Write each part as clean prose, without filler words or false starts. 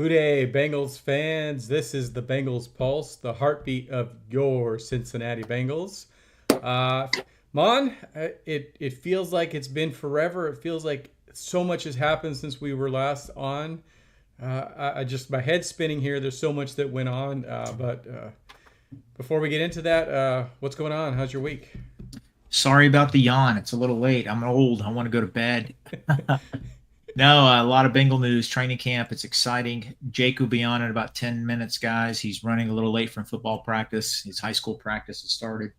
Hooday, Bengals fans. This is the Bengals Pulse, the heartbeat of your Cincinnati Bengals. Uh, it feels like it's been forever. It feels like so much has happened since we were last on. I just, my head's spinning here. There's so much that went on. But before we get into that, what's going on? How's your week? Sorry about the yawn. It's a little late. I'm old. I want to go to bed. No, a lot of Bengal news. Training camp. It's exciting. Jake will be on in about 10 minutes, guys. He's running a little late from football practice. His high school practice has started.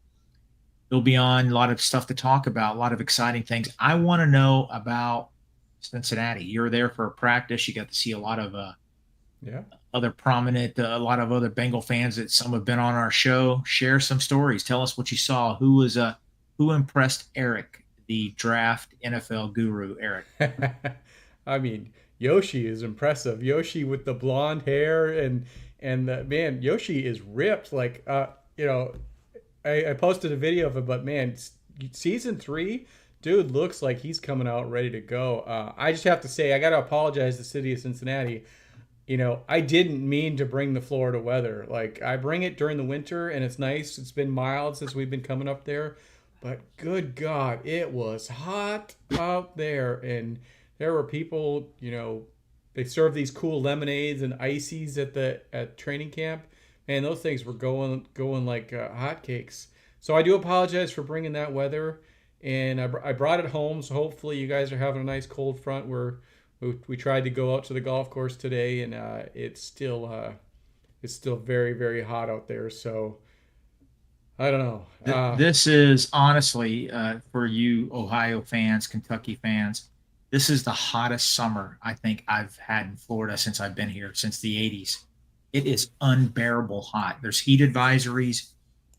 He'll be on. A lot of stuff to talk about. A lot of exciting things. I want to know about Cincinnati. You're there for a practice. You got to see a lot of Yeah. other prominent, a lot of other Bengal fans that some have been on our show. Share some stories. Tell us what you saw. Who impressed Eric, the draft NFL guru, Eric? I mean, Yoshi is impressive. Yoshi with the blonde hair and the, man, Yoshi is ripped. Like you know, I posted a video of it, but man, season three, dude looks like he's coming out ready to go. I just have to say, I got to apologize to the city of Cincinnati. I didn't mean to bring the Florida weather. Like, I bring it during the winter and it's nice. It's been mild since we've been coming up there. But good God, it was hot out there. And there were people, they served these cool lemonades and ices at training camp. And those things were going like hotcakes. So I do apologize for bringing that weather. And I brought it home. So hopefully you guys are having a nice cold front. We tried to go out to the golf course today, and it's still very very hot out there. So I don't know. This is honestly, for you Ohio fans, Kentucky fans, this is the hottest summer I think I've had in Florida since I've been here, since the 80s. It is unbearable hot. There's heat advisories.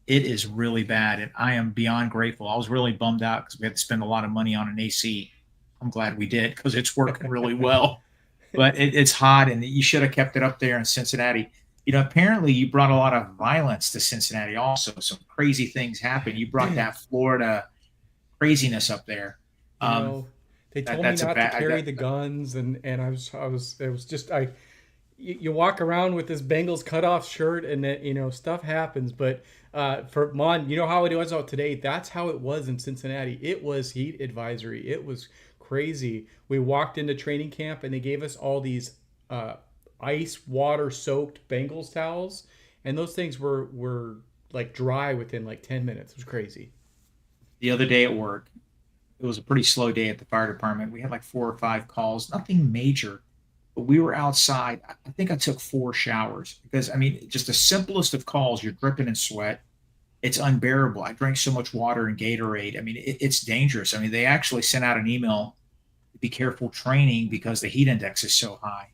It is really bad, and I am beyond grateful. I was really bummed out because we had to spend a lot of money on an AC. I'm glad we did because it's working really well. But it's hot, and you should have kept it up there in Cincinnati. Apparently you brought a lot of violence to Cincinnati also. Some crazy things happened. You brought that Florida craziness up there. you Um, know, they that told me that's a not to bad. carry the guns, and I was it was just you walk around with this Bengals cutoff shirt, and that stuff happens. But for Mon, you know how it was out today. That's how it was in Cincinnati. It was heat advisory. It was crazy. We walked into training camp, and they gave us all these uh, ice water soaked Bengals towels, and those things were like dry within like 10 minutes. It was crazy. The other day at work, it was a pretty slow day at the fire department. We had like 4 or 5 calls, nothing major, but we were outside. I think I took 4 showers because, I mean, just the simplest of calls, you're dripping in sweat. It's unbearable. I drank so much water and Gatorade. I mean, it's dangerous. I mean, they actually sent out an email, be careful training because the heat index is so high.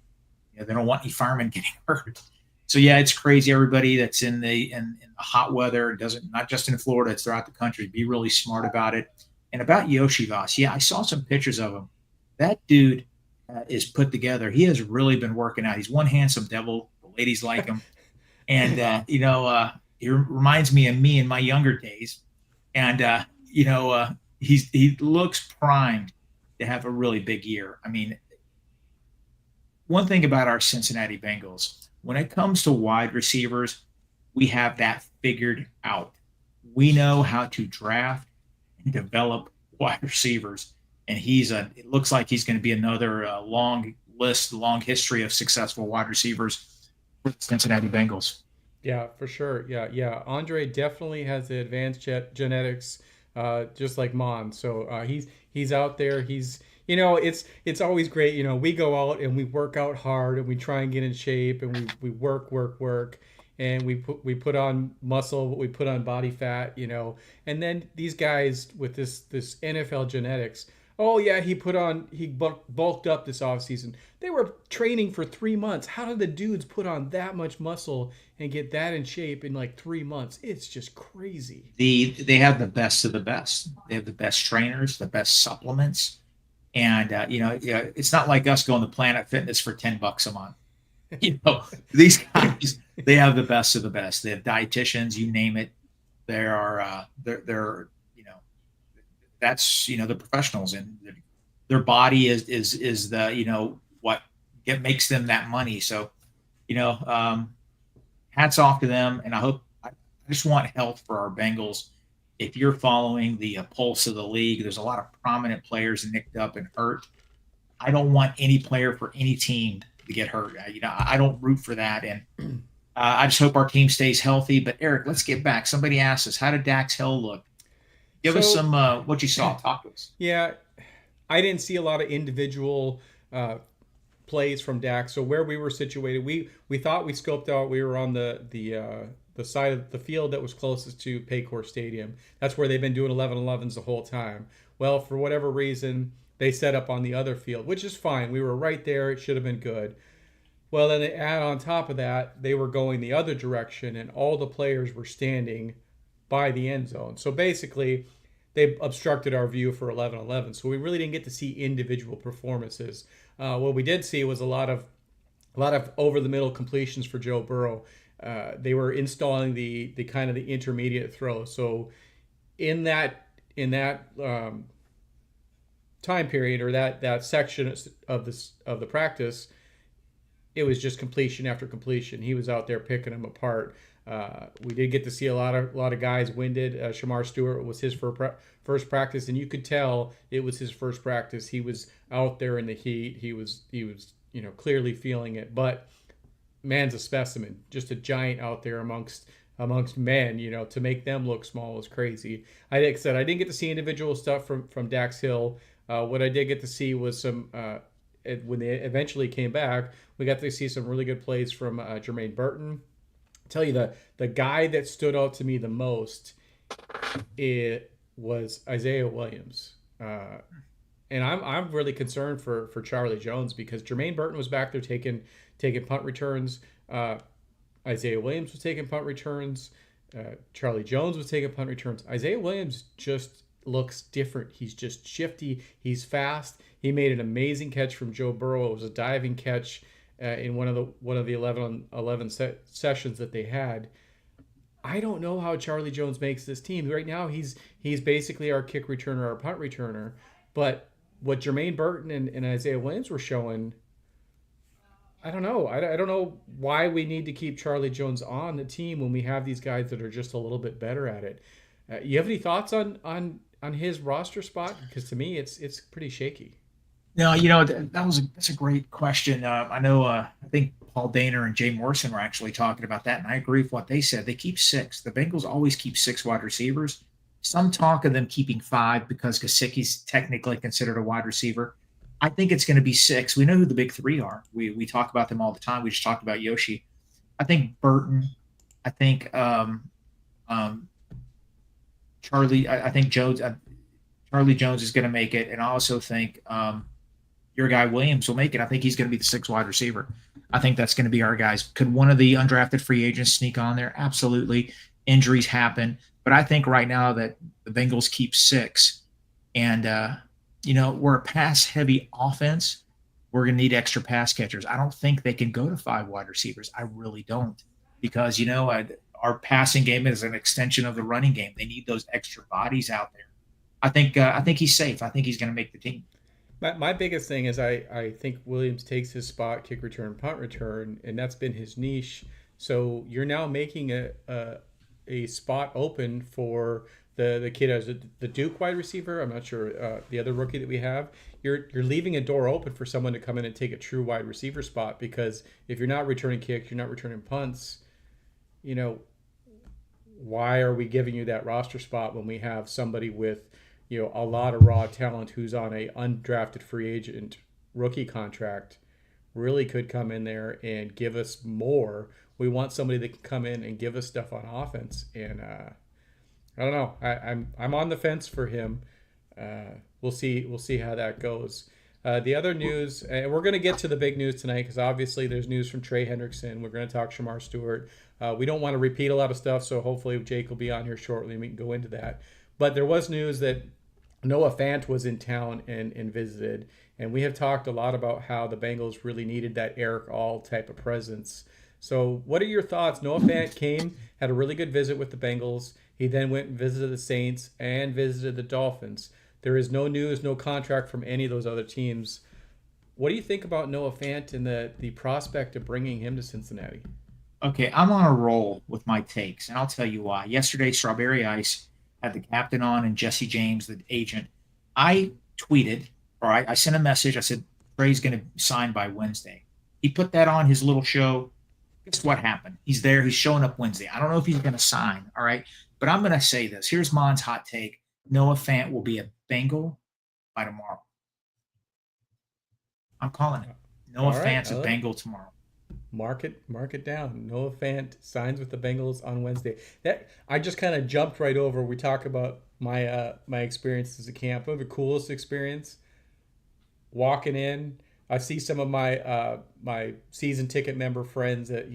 They don't want any firemen getting hurt. So yeah, it's crazy. Everybody that's in the hot weather, doesn't, not just in Florida, it's throughout the country. Be really smart about it. And about Yoshi Voss, yeah, I saw some pictures of him. That dude is put together. He has really been working out. He's one handsome devil. The ladies like him, and he reminds me of me in my younger days. And he looks primed to have a really big year. I mean, one thing about our Cincinnati Bengals, when it comes to wide receivers, we have that figured out. We know how to draft and develop wide receivers, and it looks like he's going to be another long history of successful wide receivers for the Cincinnati Bengals. Yeah, for sure. Yeah, yeah. Andre definitely has the advanced genetics, just like Mon. So he's out there. It's always great. We go out and we work out hard and we try and get in shape and we work, and we put on muscle, but we put on body fat. And then these guys with this NFL genetics. Oh yeah, he bulked up this offseason. They were training for 3 months. How did the dudes put on that much muscle and get that in shape in like 3 months? It's just crazy. They have the best of the best. They have the best trainers, the best supplements, and it's not like us going to Planet Fitness for $10 a month. These guys, they have the best of the best. They have dietitians, you name it. They're that's the professionals, and their body is the what makes them that money. So you know, hats off to them. And I just want health for our Bengals. If you're following the pulse of the league, there's a lot of prominent players nicked up and hurt. I don't want any player for any team to get hurt. I don't root for that. And I just hope our team stays healthy. But Eric, let's get back. Somebody asked us, how did Dax Hill look? Give us So some what you saw. Talk to us. yeah, I didn't see a lot of individual plays from Dak. So where we were situated, we thought we scoped out. We were on the side of the field that was closest to Paycor Stadium. That's where they've been doing 11-11s the whole time. Well, for whatever reason, they set up on the other field, which is fine. We were right there. It should have been good. Well, then they add on top of that, they were going the other direction, and all the players were standing by the end zone. So basically, they obstructed our view for 11-11. So we really didn't get to see individual performances. What we did see was a lot of over the middle completions for Joe Burrow. They were installing the kind of the intermediate throw. So in that time period, or that section of the practice, it was just completion after completion. He was out there picking them apart. We did get to see a lot of guys winded. Shamar Stewart was his first practice, and you could tell it was his first practice. He was out there in the heat. He was clearly feeling it. But man's a specimen, just a giant out there amongst men. To make them look small is crazy. Like I said, I didn't get to see individual stuff from Dax Hill. What I did get to see was some. When they eventually came back, we got to see some really good plays from Jermaine Burton. Tell you the guy that stood out to me the most, it was Isaiah Williams. And I'm really concerned for Charlie Jones, because Jermaine Burton was back there taking punt returns. Isaiah Williams was taking punt returns. Charlie Jones was taking punt returns. Isaiah Williams just looks different. He's just shifty. He's fast. He made an amazing catch from Joe Burrow. It was a diving catch in one of the 11 sessions that they had. I don't know how Charlie Jones makes this team. Right now, he's basically our kick returner, our punt returner. But what Jermaine Burton and Isaiah Williams were showing, I don't know. I don't know why we need to keep Charlie Jones on the team when we have these guys that are just a little bit better at it. You have any thoughts on his roster spot? Because to me, it's pretty shaky. No, that's a great question. I know. I think Paul Dana and Jay Morrison were actually talking about that, and I agree with what they said. They keep six. The Bengals always keep six wide receivers. Some talk of them keeping five because Gesicki's technically considered a wide receiver. I think it's going to be six. We know who the big three are. We talk about them all the time. We just talked about Yoshi. I think Burton. I think um, Charlie. I think Jones. Charlie Jones is going to make it, and I also think your guy Williams will make it. I think he's going to be the sixth wide receiver. I think that's going to be our guys. Could one of the undrafted free agents sneak on there? Absolutely. Injuries happen, but I think right now that the Bengals keep six, and we're a pass-heavy offense. We're going to need extra pass catchers. I don't think they can go to five wide receivers. I really don't, because our passing game is an extension of the running game. They need those extra bodies out there. I think he's safe. I think he's going to make the team. My biggest thing is I think Williams takes his spot, kick return, punt return, and that's been his niche. So you're now making a spot open for the kid as the Duke wide receiver. I'm not sure the other rookie that we have. You're leaving a door open for someone to come in and take a true wide receiver spot, because if you're not returning kicks, you're not returning punts. Why are we giving you that roster spot when we have somebody with a lot of raw talent who's on a undrafted free agent rookie contract, really could come in there and give us more? We want somebody that can come in and give us stuff on offense. And I don't know. I'm on the fence for him. We'll see how that goes. The other news, and we're going to get to the big news tonight, because obviously there's news from Trey Hendrickson. We're going to talk Shamar Stewart. We don't want to repeat a lot of stuff, so hopefully Jake will be on here shortly and we can go into that. But there was news that Noah Fant was in town and visited, and we have talked a lot about how the Bengals really needed that Eric All type of presence. So what are your thoughts? Noah Fant came, had a really good visit with the Bengals. He then went and visited the Saints and visited the Dolphins. There is no news, no contract from any of those other teams. What do you think about Noah Fant and the prospect of bringing him to Cincinnati? Okay, I'm on a roll with my takes, and I'll tell you why. Yesterday, Strawberry Ice had the captain on and Jesse James, the agent. I tweeted, or I sent a message. I said, Trey's going to sign by Wednesday. He put that on his little show. Guess what happened? He's there. He's showing up Wednesday. I don't know if he's going to sign, all right? But I'm going to say this. Here's Mon's hot take. Noah Fant will be a Bengal by tomorrow. I'm calling it. Noah All right, Fant's a Bengal tomorrow. Mark it down. Noah Fant signs with the Bengals on Wednesday. That I just kind of jumped right over. We talk about my experiences at camp. One of the coolest experience walking in. I see some of my season ticket member friends that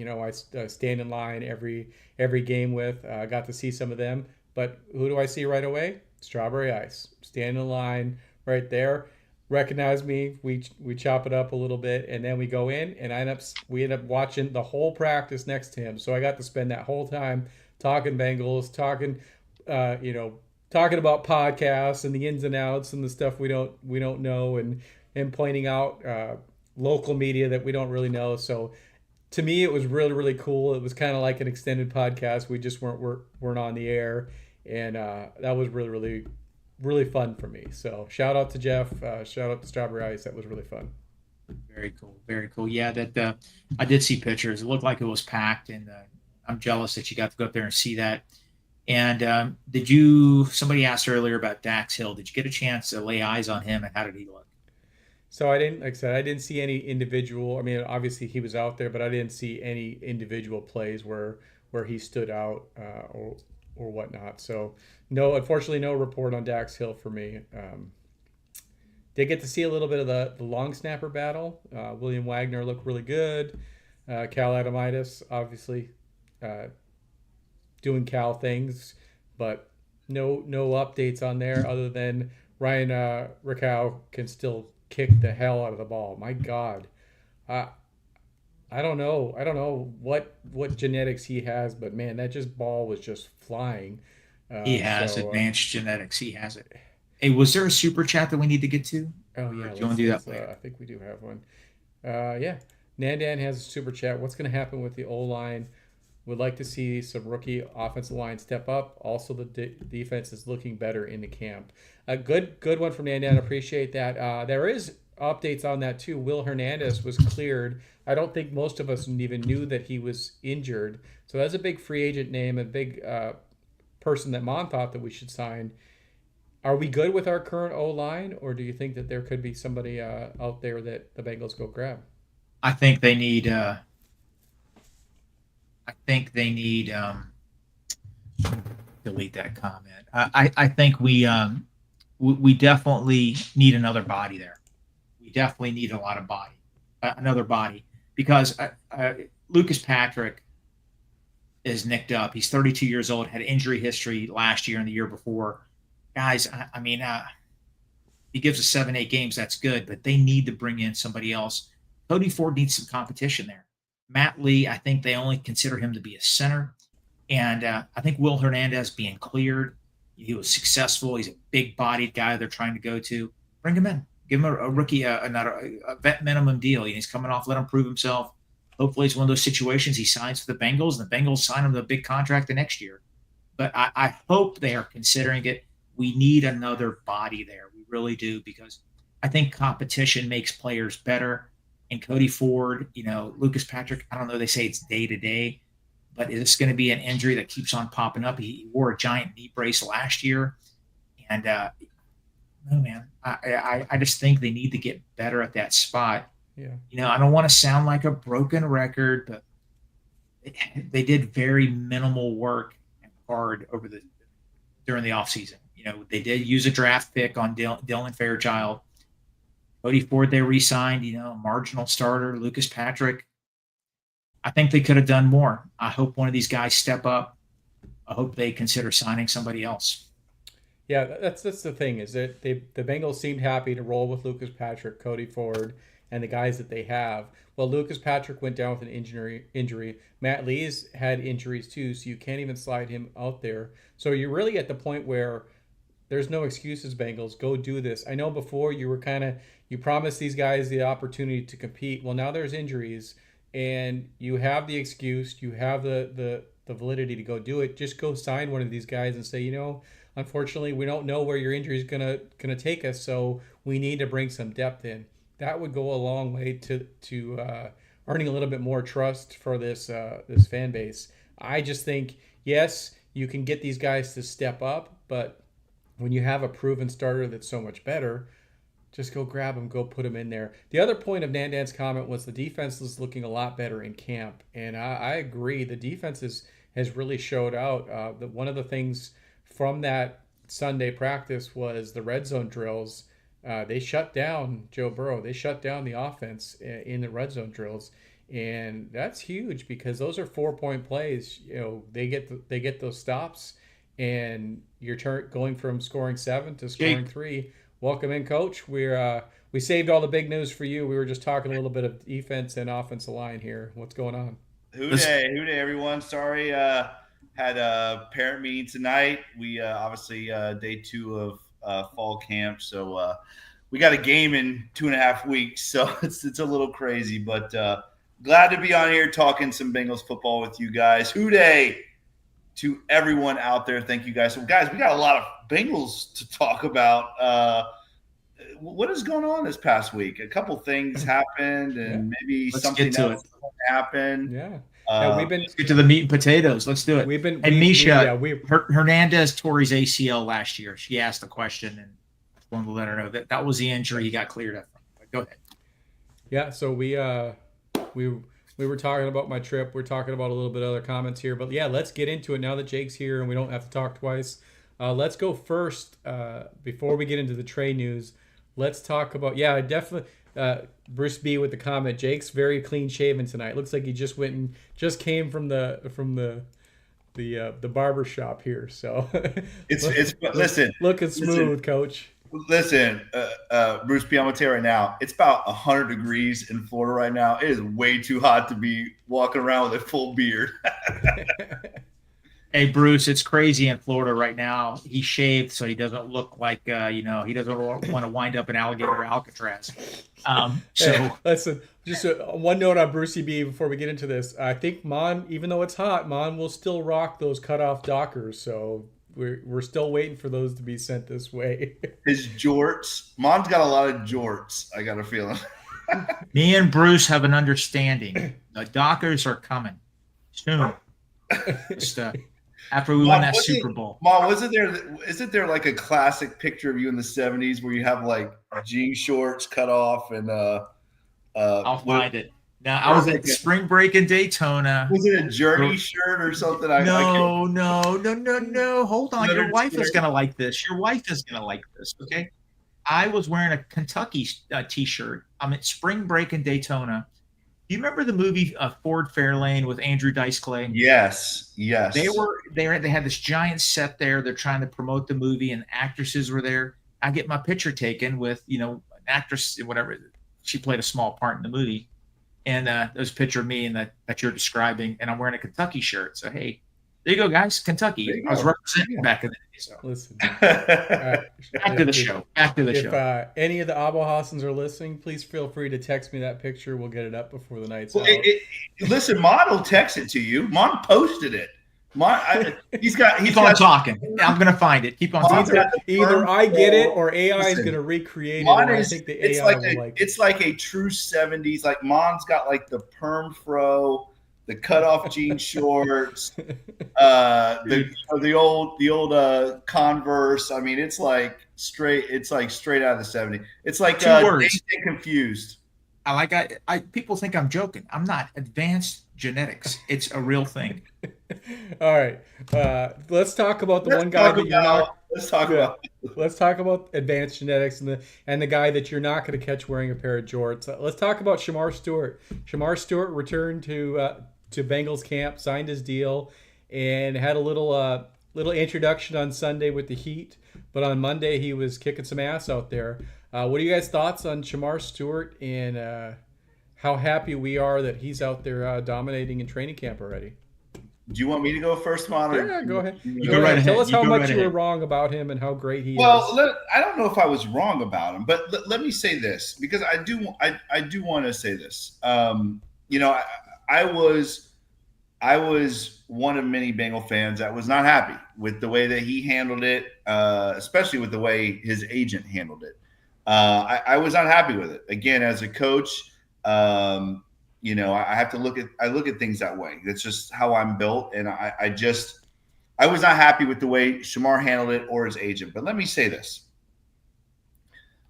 I stand in line every game with. I got to see some of them, but who do I see right away? Strawberry Ice, stand in line right there. Recognize me. We chop it up a little bit, and then we go in, and we end up watching the whole practice next to him. So I got to spend that whole time talking Bengals, uh, you know, talking about podcasts and the ins and outs and the stuff we don't know, and pointing out local media that we don't really know. So to me, it was really really cool. It was kind of like an extended podcast. We just weren't on the air, and that was really really fun for me. So shout out to Jeff. Shout out to Strawberry Ice. That was really fun. Very cool. Very cool. Yeah, that I did see pictures. It looked like it was packed, and I'm jealous that you got to go up there and see that. And did you? Somebody asked earlier about Dax Hill. Did you get a chance to lay eyes on him, and how did he look? So I didn't, like I said, I didn't see any individual. I mean, obviously he was out there, but I didn't see any individual plays where he stood out or whatnot. So no, unfortunately, no report on Dax Hill for me. Did get to see a little bit of the long snapper battle. William Wagner looked really good. Cal Adamitis, obviously, uh, doing Cal things, but no updates on there other than Ryan Rickow can still kick the hell out of the ball. My God, uh, I don't know. I don't know what genetics he has, but man, that just ball was just flying. He has advanced genetics. He has it. Hey, was there a super chat that we need to get to, Oh or yeah, do you want to do that I later? think we do have one. Yeah, Nandan has a super chat. What's going to happen with the O line? Would like to see some rookie offensive line step up. Also, the defense is looking better in the camp. A good one from Nandan. Appreciate that. There is updates on that too. Will Hernandez was cleared. I don't think most of us even knew that he was injured. So that's a big free agent name, a big person that Mon thought that we should sign. Are we good with our current O line, or do you think that there could be somebody out there that the Bengals go grab? I think they need. I think they need. Delete that comment. I think we definitely need another body there. We definitely need a lot of body, another body, because Lucas Patrick is nicked up. He's 32 years old, had injury history last year and the year before. Guys, I mean, he gives us 7, 8 games. That's good, but they need to bring in somebody else. Cody Ford needs some competition there. Matt Lee, I think they only consider him to be a center. And I think Will Hernandez being cleared, he was successful. He's a big bodied guy they're trying to go to. Bring him in. Give him a rookie, not a vet minimum deal. He's coming off, let him prove himself. Hopefully, it's one of those situations he signs for the Bengals, and the Bengals sign him to a big contract the next year. But I hope they are considering it. We need another body there. We really do, because I think competition makes players better. And Cody Ford, Lucas Patrick, I don't know, they say it's day to day, but is this going to be an injury that keeps on popping up? He wore a giant knee brace last year. And no, man, I just think they need to get better at that spot. Yeah. I don't want to sound like a broken record, but they did very minimal work and hard during the offseason. They did use a draft pick on Dylan Fairchild. Cody Ford, they re-signed, marginal starter. Lucas Patrick, I think they could have done more. I hope one of these guys step up. I hope they consider signing somebody else. Yeah, that's the thing is that the Bengals seemed happy to roll with Lucas Patrick, Cody Ford, and the guys that they have. Well, Lucas Patrick went down with an injury. Matt Lee's had injuries too, so you can't even slide him out there. So you're really at the point where There's no excuses, Bengals. Go do this. I know before you were you promised these guys the opportunity to compete. Well, now there's injuries, and you have the excuse. You have the validity to go do it. Just go sign one of these guys and say, unfortunately, we don't know where your injury is gonna take us, so we need to bring some depth in. That would go a long way to earning a little bit more trust for this fan base. I just think yes, you can get these guys to step up, but when you have a proven starter that's so much better, just go grab him, go put him in there. The other point of Nandan's comment was the defense is looking a lot better in camp, and I agree. The defense has really showed out. That one of the things from that Sunday practice was the red zone drills. They shut down Joe Burrow. They shut down the offense in the red zone drills, and that's huge because those are 4-point plays. They get those stops, and you're going from scoring 7 to scoring 3. Welcome in, Coach. We saved all the big news for you. We were just talking a little bit of defense and offensive line here. What's going on? Hooday, everyone. Sorry, had a parent meeting tonight. We obviously day 2 of fall camp, so we got a game in 2.5 weeks. So it's a little crazy, but glad to be on here talking some Bengals football with you guys. Hooday to everyone out there. Thank you guys. So guys, we got a lot of Bengals to talk about. What is going on this past week? A couple things happened, and maybe something else happened. We've been let's get to the meat and potatoes. Let's do it. Misha, Hernandez tore his ACL last year. She asked the question, and I wanted to let her know that was the injury he got cleared up from. Go ahead. Yeah, so we were talking about my trip. We're talking about a little bit of other comments here, but yeah, let's get into it now that Jake's here and we don't have to talk twice. Let's go first before we get into the Trey news. Let's talk about definitely Bruce B with the comment. Jake's very clean shaven tonight. Looks like he just came from the barber shop here. So listen, looking smooth, Coach. Listen, Bruce B, I'm gonna tell you right now, it's about 100 degrees in Florida right now. It is way too hot to be walking around with a full beard. Hey, Bruce, it's crazy in Florida right now. He shaved so he doesn't look like, he doesn't want to wind up in alligator Alcatraz. Hey, listen, just one note on Brucey B before we get into this. I think Mon, even though it's hot, Mon will still rock those cutoff Dockers. So we're still waiting for those to be sent this way. His jorts. Mon's got a lot of jorts, I got a feeling. Me and Bruce have an understanding. The Dockers are coming soon. Just, after we won that Super Bowl. Mom, isn't there like a classic picture of you in the 70s where you have like jean shorts cut off and I'll find it. Now I was at spring break in Daytona. Was it a Journey shirt or something? No. Hold on. Your wife is gonna like this. Okay. I was wearing a Kentucky t-shirt. I'm at spring break in Daytona. Do you remember the movie Ford Fairlane with Andrew Dice Clay? Yes. They had this giant set there. They're trying to promote the movie, and actresses were there. I get my picture taken with an actress, whatever. She played a small part in the movie, and there's a picture of me and that you're describing, and I'm wearing a Kentucky shirt. So hey, there you go, guys. Kentucky. I was representing back in the day. So listen. Back to the show. If any of the Abohassans are listening, please feel free to text me that picture. We'll get it up before the night's out. Listen, Mon will text it to you. Mon posted it. He's on talking. I'm gonna find it. Keep on talking. Either I get it or AI is gonna recreate it. I think the AI will like it. It's like a true 70s. Like Mon's got like the perm fro, the cutoff jean shorts, the old Converse. I mean, it's like straight out of the 70s. It's like confused. People think I'm joking. I'm not. Advanced genetics. It's a real thing. All right. Let's talk about the one guy that you're not. Let's talk about advanced genetics and the guy that you're not going to catch wearing a pair of jorts. Let's talk about Shamar Stewart. Shamar Stewart returned to Bengals camp, signed his deal, and had a little introduction on Sunday with the Heat. But on Monday, he was kicking some ass out there. What are you guys' thoughts on Shamar Stewart and how happy we are that he's out there dominating in training camp already? Do you want me to go first, Mon? Yeah, go ahead. You go right Tell ahead. us You how go much right you were ahead. wrong about him and how great he Well, is. I don't know if I was wrong about him, but let me say this because I do want to say this. You know, I was one of many Bengal fans that was not happy with the way that he handled it, especially with the way his agent handled it. I was not happy with it. Again, as a coach, you know, I have to look at things that way. That's just how I'm built, and I was not happy with the way Shamar handled it or his agent. But let me say this: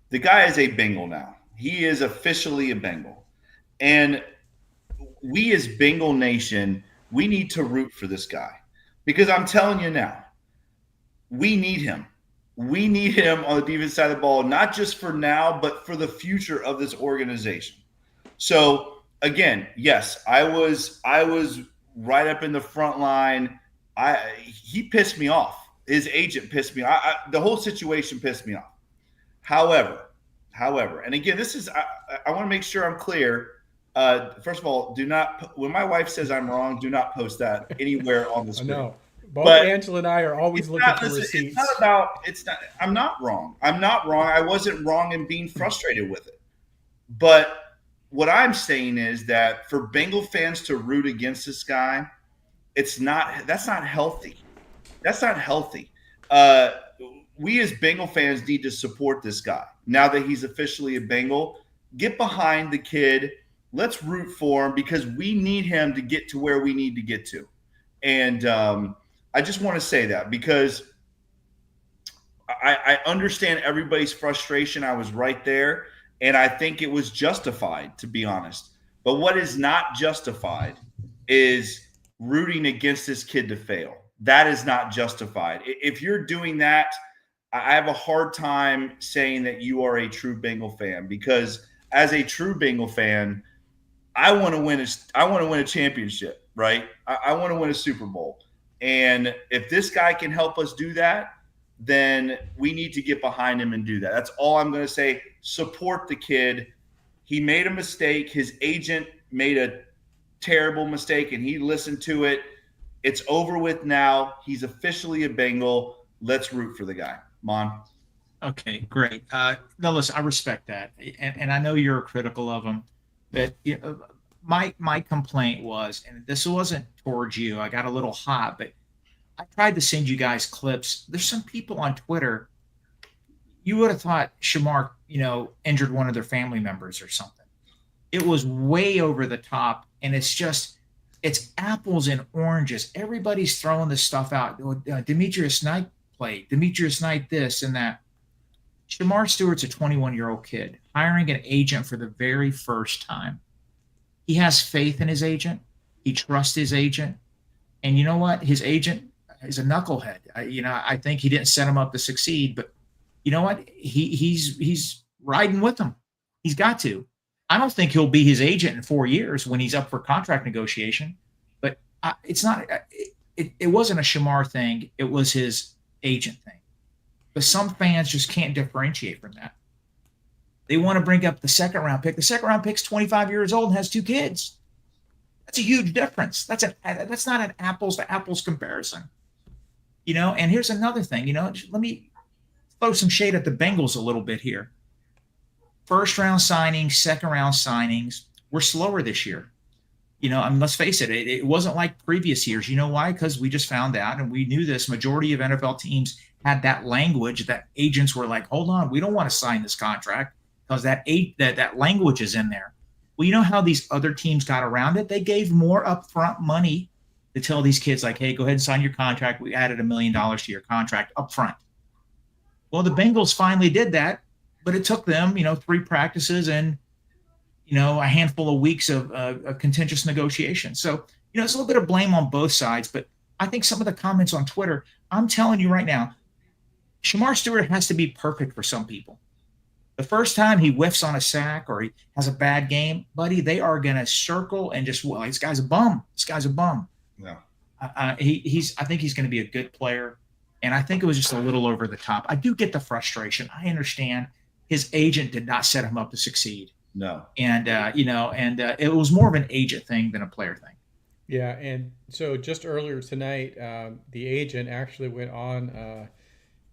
the guy is a Bengal now. He is officially a Bengal, and we as Bengal Nation, we need to root for this guy because I'm telling you now, we need him. We need him on the defense side of the ball, not just for now, but for the future of this organization. So again, yes, I was right up in the front line. He pissed me off. His agent pissed me off. The whole situation pissed me off. However, and again, this is I want to make sure I'm clear. First of all, do not when my wife says I'm wrong, do not post that anywhere on the screen. No, both But Angela and I are always looking for receipts. I'm not wrong. I'm not wrong. I wasn't wrong in being frustrated with it. But what I'm saying is that for Bengal fans to root against this guy, that's not healthy. That's not healthy. We as Bengal fans need to support this guy now that he's officially a Bengal. Get behind the kid. Let's root for him because we need him to get to where we need to get to. And I just want to say that because I understand everybody's frustration. I was right there, and I think it was justified, to be honest. But what is not justified is rooting against this kid to fail. That is not justified. If you're doing that, I have a hard time saying that you are a true Bengal fan because as a true Bengal fan, I want to win a championship, right? I want to win a Super Bowl. And if this guy can help us do that, then we need to get behind him and do that. That's all I'm going to say. Support the kid. He made a mistake. His agent made a terrible mistake, and he listened to it. It's over with now. He's officially a Bengal. Let's root for the guy. Mon. Okay, great. No, listen, I respect that, and I know you're critical of him, but you know, my complaint was, and this wasn't towards you. I got a little hot, but I tried to send you guys clips. There's some people on Twitter. You would have thought Shamar, you know, injured one of their family members or something. It was way over the top, and it's apples and oranges. Everybody's throwing this stuff out. Demetrius Knight played. Demetrius Knight this and that. Shamar Stewart's a 21-year-old kid hiring an agent for the very first time. He has faith in his agent. He trusts his agent. And you know what? His agent is a knucklehead. I think he didn't set him up to succeed, but you know what? He's riding with him. He's got to. I don't think he'll be his agent in 4 years when he's up for contract negotiation, but it's not. It wasn't a Shamar thing. It was his agent thing. But some fans just can't differentiate from that. They want to bring up the second round pick. The second round pick's 25 years old and has 2 kids. That's a huge difference. That's not an apples to apples comparison. You know, and here's another thing, you know, let me throw some shade at the Bengals a little bit here. First round signings, second round signings, we're slower this year. You know, I mean, let's face it, it wasn't like previous years. You know why? Because we just found out, and we knew this, majority of NFL teams had that language that agents were like, hold on, we don't want to sign this contract because that language is in there. Well, you know how these other teams got around it? They gave more upfront money to tell these kids, like, hey, go ahead and sign your contract. We added $1 million to your contract upfront. Well, the Bengals finally did that, but it took them, 3 practices and, a handful of weeks of contentious negotiation. So, it's a little bit of blame on both sides, but I think some of the comments on Twitter, I'm telling you right now, Shamar Stewart has to be perfect for some people. The first time he whiffs on a sack or he has a bad game, buddy, they are going to circle and just, well, this guy's a bum. This guy's a bum. Yeah. I think he's going to be a good player. And I think it was just a little over the top. I do get the frustration. I understand his agent did not set him up to succeed. No. And, it was more of an agent thing than a player thing. Yeah, and so just earlier tonight, the agent actually went on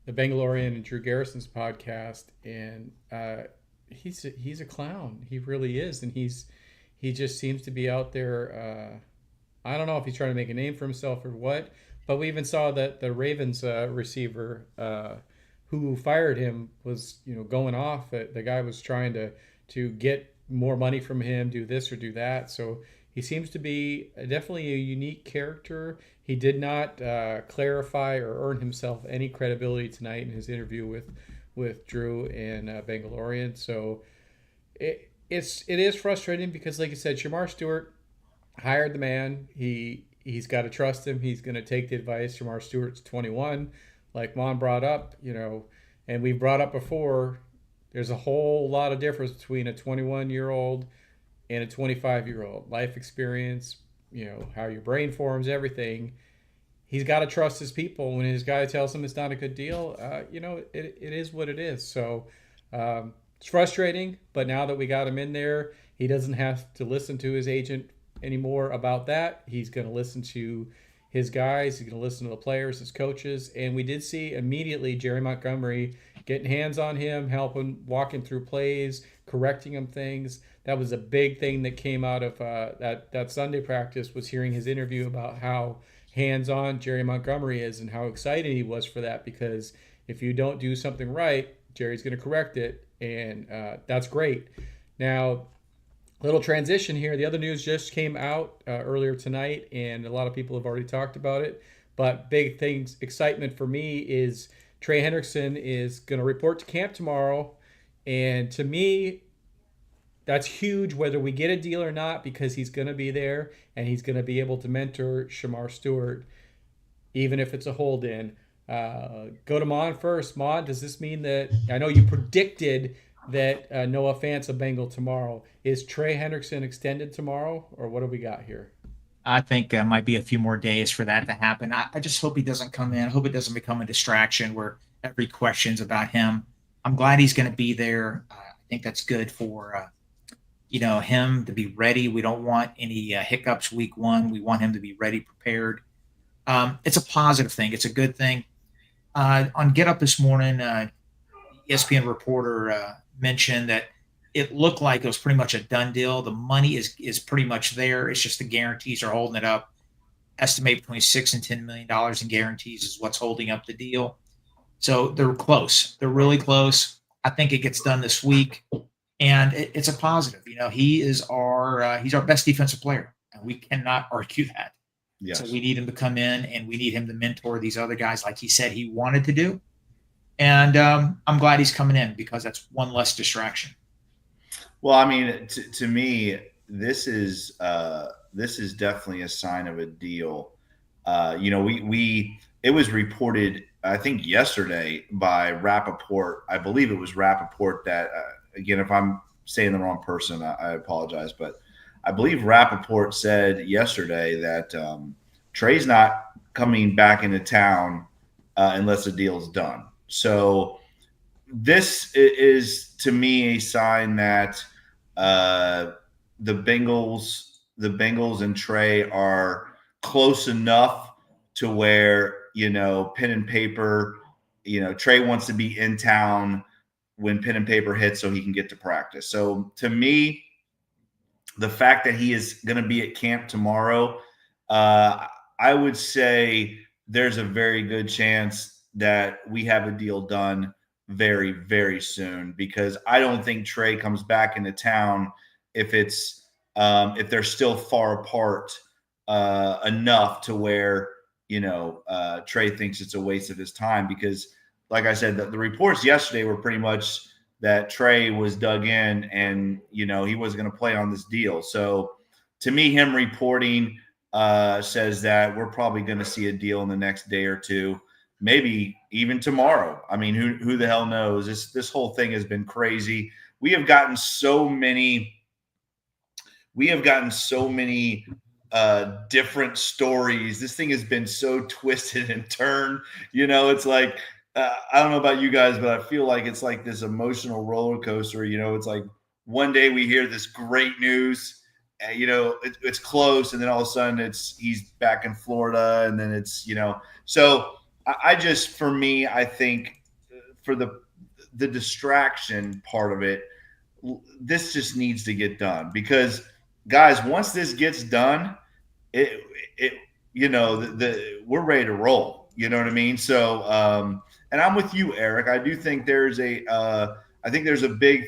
the Bengalian and Drew Garrison's podcast, and he's a clown. He really is, and he just seems to be out there. I don't know if he's trying to make a name for himself or what, but we even saw that the Ravens receiver who fired him was going off. The guy was trying to get more money from him, do this or do that. So he seems to be definitely a unique character. He did not clarify or earn himself any credibility tonight in his interview with Drew and Bengalian. So it is frustrating because, like you said, Shamar Stewart hired the man. He's got to trust him. He's going to take the advice. Shamar Stewart's 21, like Mon brought up, and we brought up before. There's a whole lot of difference between a 21-year-old and a 25-year-old. Life experience, how your brain forms, everything. He's got to trust his people. When his guy tells him it's not a good deal, it is what it is. So it's frustrating, but now that we got him in there, he doesn't have to listen to his agent anymore about that. He's going to listen to his guys. He's going to listen to the players, his coaches. And we did see immediately Jerry Montgomery getting hands on him, helping, walking through plays, correcting him things. That was a big thing that came out of that Sunday practice, was hearing his interview about how hands-on Jerry Montgomery is and how excited he was for that, because if you don't do something right, Jerry's going to correct it, and that's great. Now, little transition here. The other news just came out earlier tonight, and a lot of people have already talked about it. But big things, excitement for me is Trey Hendrickson is going to report to camp tomorrow. And to me, that's huge whether we get a deal or not, because he's going to be there and he's going to be able to mentor Shamar Stewart, even if it's a hold in. Go to Mon first. Mon, does this mean that, I know you predicted that Noah Fant's a Bengal tomorrow. Is Trey Hendrickson extended tomorrow, or what do we got here? I think might be a few more days for that to happen. I just hope he doesn't come in. I hope it doesn't become a distraction where every question's about him. I'm glad he's going to be there. I think that's good for him to be ready. We don't want any hiccups week one. We want him to be ready, prepared. It's a positive thing. It's a good thing. On Get Up this morning, ESPN reporter mentioned that it looked like it was pretty much a done deal. The money is pretty much there. It's just the guarantees are holding it up. Estimate between $6 and $10 million in guarantees is what's holding up the deal. So they're close. They're really close. I think it gets done this week, and it's a positive. He's our best defensive player, and we cannot argue that. Yes. So we need him to come in, and we need him to mentor these other guys, like he said he wanted to do. And I'm glad he's coming in, because that's one less distraction. Well, I mean, to me, this is definitely a sign of a deal. It was reported, I think, yesterday by Rappaport. I believe it was Rappaport that, again, if I'm saying the wrong person, I apologize, but I believe Rappaport said yesterday that Trey's not coming back into town unless the deal's done. So this is, to me, a sign that the Bengals and Trey are close enough to where, pen and paper, Trey wants to be in town when pen and paper hits so he can get to practice. So to me, the fact that he is going to be at camp tomorrow, I would say there's a very good chance that we have a deal done very, very soon, because I don't think Trey comes back into town if they're still far apart enough to where, Trey thinks it's a waste of his time, because like I said, the reports yesterday were pretty much that Trey was dug in and, he wasn't going to play on this deal. So to me, him reporting says that we're probably going to see a deal in the next day or two, maybe even tomorrow. I mean, who the hell knows? This whole thing has been crazy. We have gotten so many different stories. This thing has been so twisted and turned. It's like, I don't know about you guys, but I feel like it's like this emotional roller coaster. It's like one day we hear this great news, it's close, and then all of a sudden he's back in Florida, and then so I just, for me, I think for the distraction part of it, this just needs to get done because guys, once this gets done, it we're ready to roll. You know what I mean? So and I'm with you, Eric. I do think there's a big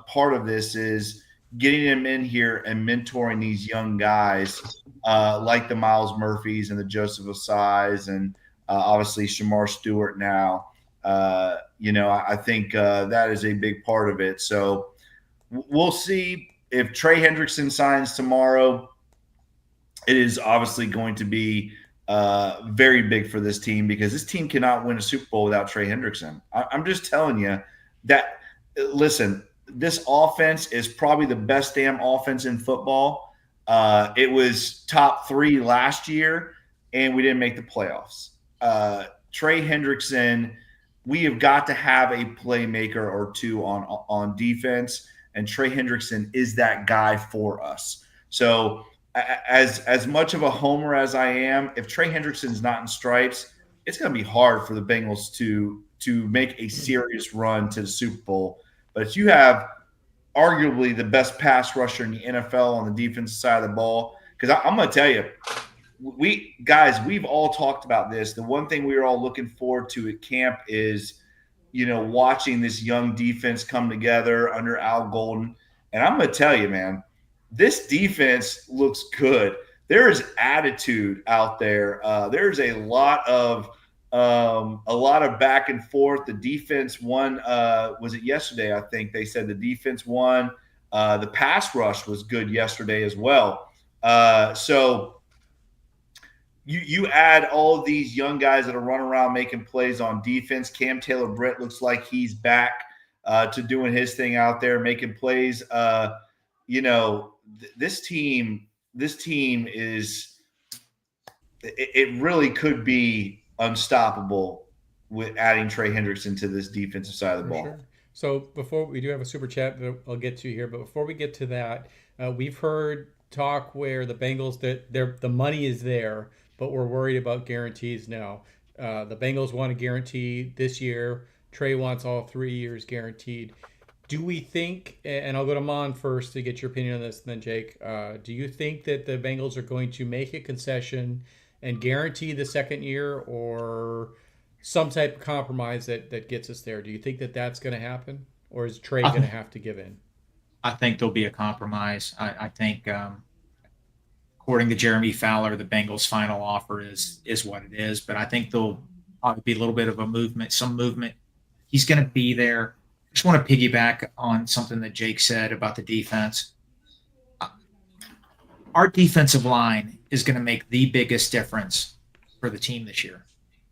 part of this is getting them in here and mentoring these young guys like the Miles Murphys and the Joseph Osais and obviously Shamar Stewart now. I think that is a big part of it. So we'll see if Trey Hendrickson signs tomorrow. It is obviously going to be very big for this team because this team cannot win a Super Bowl without Trey Hendrickson. I'm just telling you that, listen, this offense is probably the best damn offense in football. It was top 3 last year, and we didn't make the playoffs. Trey Hendrickson, we have got to have a playmaker or two on defense, and Trey Hendrickson is that guy for us. So as much of a homer as I am, if Trey Hendrickson's not in stripes, it's going to be hard for the Bengals to make a serious run to the Super Bowl. But if you have arguably the best pass rusher in the NFL on the defensive side of the ball, because I'm going to tell you, we've all talked about this. The one thing we are all looking forward to at camp is, watching this young defense come together under Al Golden. And I'm going to tell you, man, this defense looks good. There is attitude out there. There's a lot of back and forth. The defense won. Was it yesterday? I think they said the defense won. The pass rush was good yesterday as well. So you add all of these young guys that are running around making plays on defense. Cam Taylor-Britt looks like he's back to doing his thing out there, making plays. This team is – it really could be unstoppable with adding Trey Hendrickson to this defensive side of the ball. Sure. So before we do have a super chat that I'll get to here, but before we get to that, we've heard talk where the Bengals, the money is there, but we're worried about guarantees now. The Bengals want a guarantee this year. Trey wants all 3 years guaranteed. Do we think, and I'll go to Mon first to get your opinion on this, and then Jake, do you think that the Bengals are going to make a concession and guarantee the second year or some type of compromise that gets us there? Do you think that that's going to happen, or is Trey going to have to give in? I think there'll be a compromise. I think, according to Jeremy Fowler, the Bengals' final offer is what it is, but I think there'll probably be a little bit of a movement, some movement. He's going to be there. I just want to piggyback on something that Jake said about the defense. Our defensive line is going to make the biggest difference for the team this year.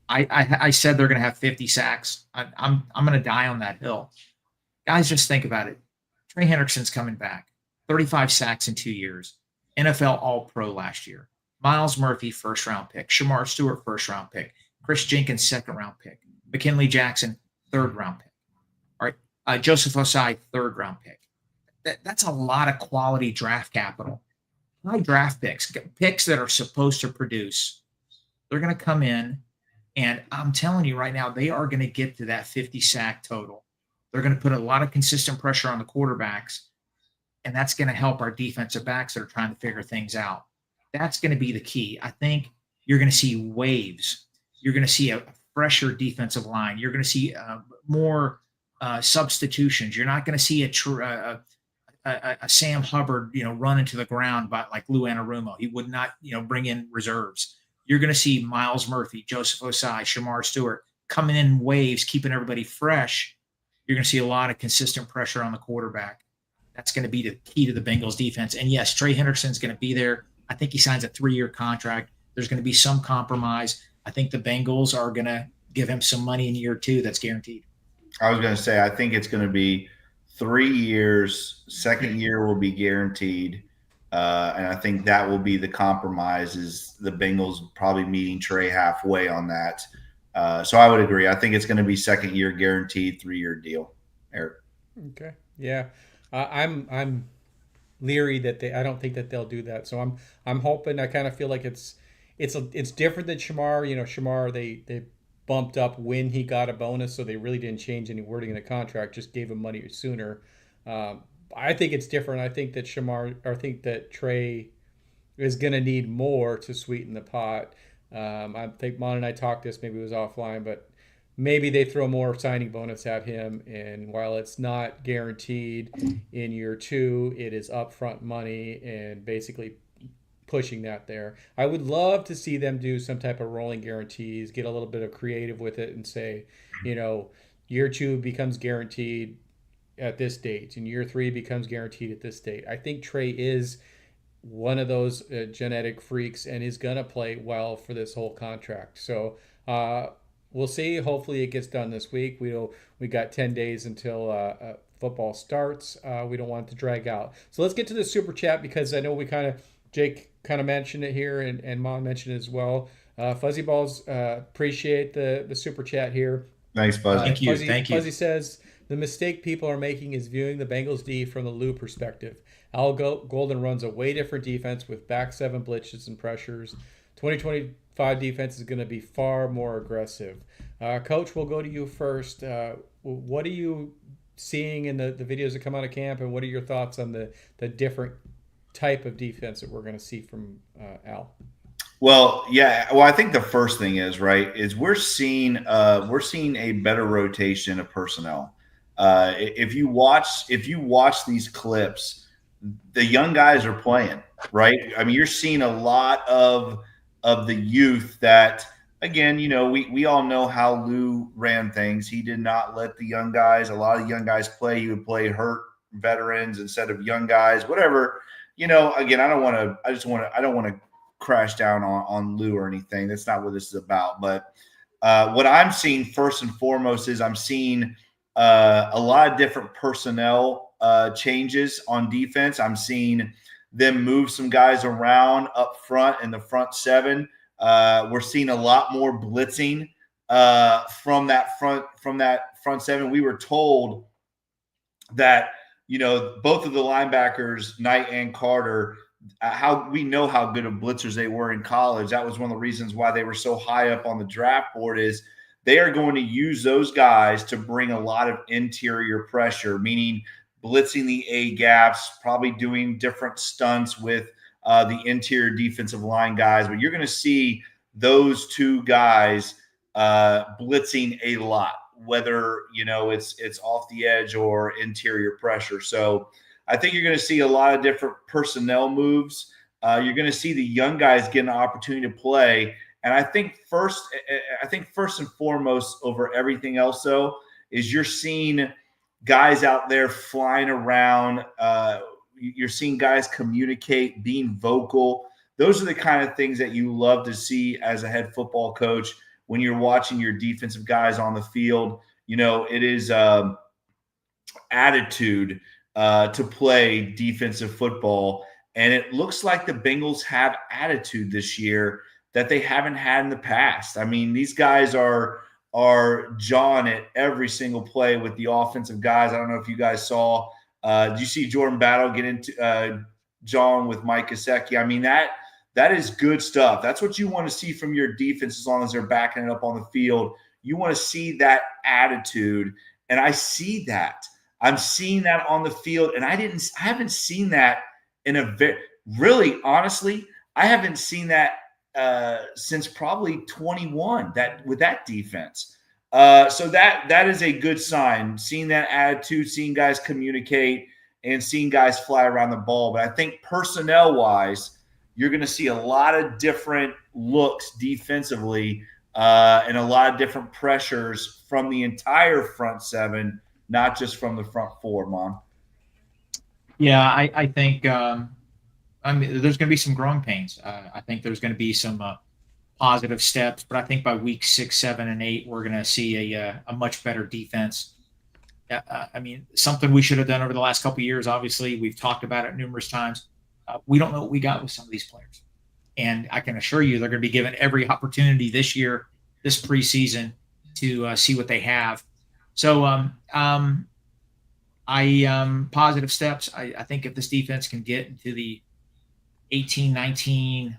I said they're going to have 50 sacks. I'm going to die on that hill. Guys, just think about it. Trey Hendrickson's coming back. 35 sacks in 2 years. NFL All-Pro last year. Miles Murphy, first-round pick. Shamar Stewart, first-round pick. Chris Jenkins, second-round pick. McKinley Jackson, third-round pick. All right, Joseph Osai, third-round pick. That's a lot of quality draft capital. High draft picks that are supposed to produce. They're going to come in, and I'm telling you right now, they are going to get to that 50 sack total. They're going to put a lot of consistent pressure on the quarterbacks, and that's going to help our defensive backs that are trying to figure things out. That's going to be the key. I think you're going to see waves. You're going to see a fresher defensive line. You're going to see more substitutions. You're not going to see a Sam Hubbard, run into the ground by like Lou Anarumo. He would not, bring in reserves. You're going to see Miles Murphy, Joseph Osai, Shamar Stewart coming in waves, keeping everybody fresh. You're going to see a lot of consistent pressure on the quarterback. That's going to be the key to the Bengals defense. And yes, Trey Hendrickson's going to be there. I think he signs a 3-year contract. There's going to be some compromise. I think the Bengals are going to give him some money in year 2 that's guaranteed. I was going to say, I think it's going to be 3 years. Second year will be guaranteed. And I think that will be the compromise, is the Bengals probably meeting Trey halfway on that. So I would agree. I think it's going to be second year guaranteed, 3-year deal. Eric. Okay. Yeah. I'm leery that I don't think that they'll do that. So I'm hoping. I kind of feel like it's different than Shamar. Shamar they bumped up when he got a bonus, so they really didn't change any wording in the contract. Just gave him money sooner. I think it's different. I think that Trey is going to need more to sweeten the pot. I think Mon and I talked this, maybe it was offline, but maybe they throw more signing bonus at him. And while it's not guaranteed in year 2, it is upfront money and basically pushing that there. I would love to see them do some type of rolling guarantees, get a little bit of creative with it and say, year 2 becomes guaranteed at this date and year 3 becomes guaranteed at this date. I think Trey is one of those genetic freaks and is going to play well for this whole contract. So we'll see. Hopefully it gets done this week. We got 10 days until football starts. We don't want it to drag out. So let's get to the super chat, because I know Jake kind of mentioned it here and Mom mentioned it as well. Fuzzy Balls, appreciate the super chat here. Thanks, Fuzzy. Thank you. Thank you. Fuzzy says, the mistake people are making is viewing the Bengals D from the Lou perspective. Al Golden runs a way different defense with back 7 blitzes and pressures. 2025 defense is going to be far more aggressive. Coach, we'll go to you first. What are you seeing in the videos that come out of camp, and what are your thoughts on the different type of defense that we're going to see from Al? Well, yeah. Well, I think the first thing is we're seeing a better rotation of personnel. If you watch these clips, the young guys are playing, right? I mean, you're seeing a lot of the youth that, again, we all know how Lou ran things. He did not let a lot of young guys play. He would play hurt veterans instead of young guys, whatever. Again, I don't want to crash down on Lou or anything. That's not what this is about. But what I'm seeing first and foremost is I'm seeing a lot of different personnel changes on defense. I'm seeing them move some guys around up front in the front 7. We're seeing a lot more blitzing from that front 7. We were told that both of the linebackers, Knight and Carter, how good of blitzers they were in college. That was one of the reasons why they were so high up on the draft board. Is they are going to use those guys to bring a lot of interior pressure, meaning blitzing the A gaps, probably doing different stunts with the interior defensive line guys. But you're going to see those 2 guys blitzing a lot, whether it's off the edge or interior pressure. So I think you're going to see a lot of different personnel moves. You're going to see the young guys get an opportunity to play. And I think first and foremost over everything else, though, is you're seeing guys out there flying around. You're seeing guys communicate, being vocal. Those are the kind of things that you love to see as a head football coach when you're watching your defensive guys on the field. It is attitude to play defensive football. And it looks like the Bengals have attitude this year that they haven't had in the past. I mean, these guys are jawing at every single play with the offensive guys. I don't know if you guys saw. Did you see Jordan Battle get into jawing with Mike Gesicki? I mean, that is good stuff. That's what you want to see from your defense as long as they're backing it up on the field. You want to see that attitude, and I see that. I'm seeing that on the field, and I haven't seen that in honestly, I haven't seen that since probably 21 with that defense. So that is a good sign, seeing that attitude, seeing guys communicate, and seeing guys fly around the ball. But I think personnel-wise, you're going to see a lot of different looks defensively and a lot of different pressures from the entire front 7, not just from the front 4, Mom. Yeah, I think there's going to be some growing pains. I think there's going to be some positive steps, but I think by week 6, 7, and 8, we're going to see a much better defense. I mean, something we should have done over the last couple of years. Obviously, we've talked about it numerous times. We don't know what we got with some of these players, and I can assure you they're going to be given every opportunity this year, this preseason, to see what they have. So Positive steps. I think if this defense can get into the 18, 19,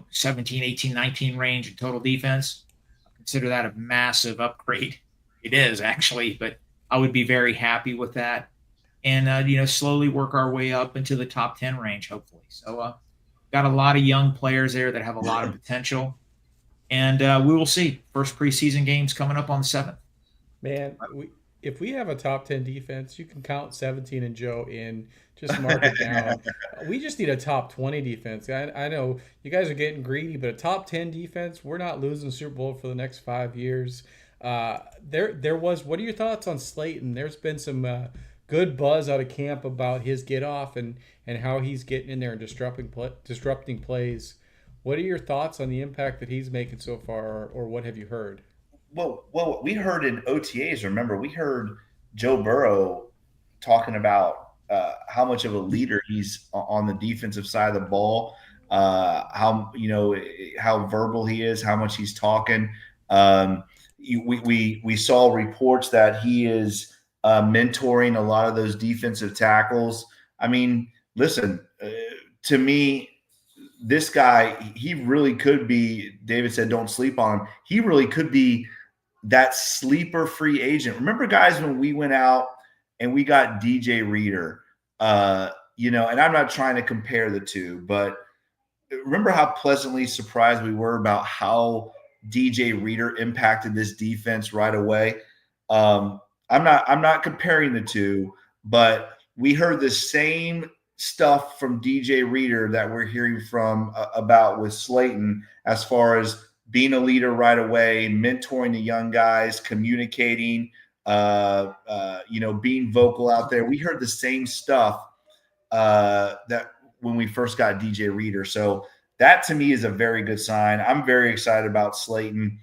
17, 18, 19 range in total defense, I consider that a massive upgrade. It is actually, but I would be very happy with that. And, slowly work our way up into the top 10 range, hopefully. So, got a lot of young players there that have a lot of potential. And we will see. First preseason games coming up on the 7th. Man, if we have a top 10 defense, you can count 17 and Joe in. Just mark it down. We just need a top 20 defense. I know you guys are getting greedy, but a top 10 defense, we're not losing the Super Bowl for the next 5 years. There was. What are your thoughts on Slayton? There's been some good buzz out of camp about his get off and how he's getting in there and disrupting plays. What are your thoughts on the impact that he's making so far, or what have you heard? Well, we heard in OTAs. Remember, we heard Joe Burrow talking about how much of a leader he's on the defensive side of the ball. How verbal he is, how much he's talking. We saw reports that he is mentoring a lot of those defensive tackles. I mean, listen, to me, this guy, he really could be. David said, "Don't sleep on him." He really could be that sleeper free agent. Remember, guys, when we went out and we got DJ Reader, and I'm not trying to compare the two, but remember how pleasantly surprised we were about how DJ Reader impacted this defense right away. I'm not comparing the two, but we heard the same stuff from DJ Reader that we're hearing from about with Slayton, as far as being a leader right away, mentoring the young guys, communicating, being vocal out there. We heard the same stuff that when we first got DJ Reader. So that to me is a very good sign. I'm very excited about Slayton.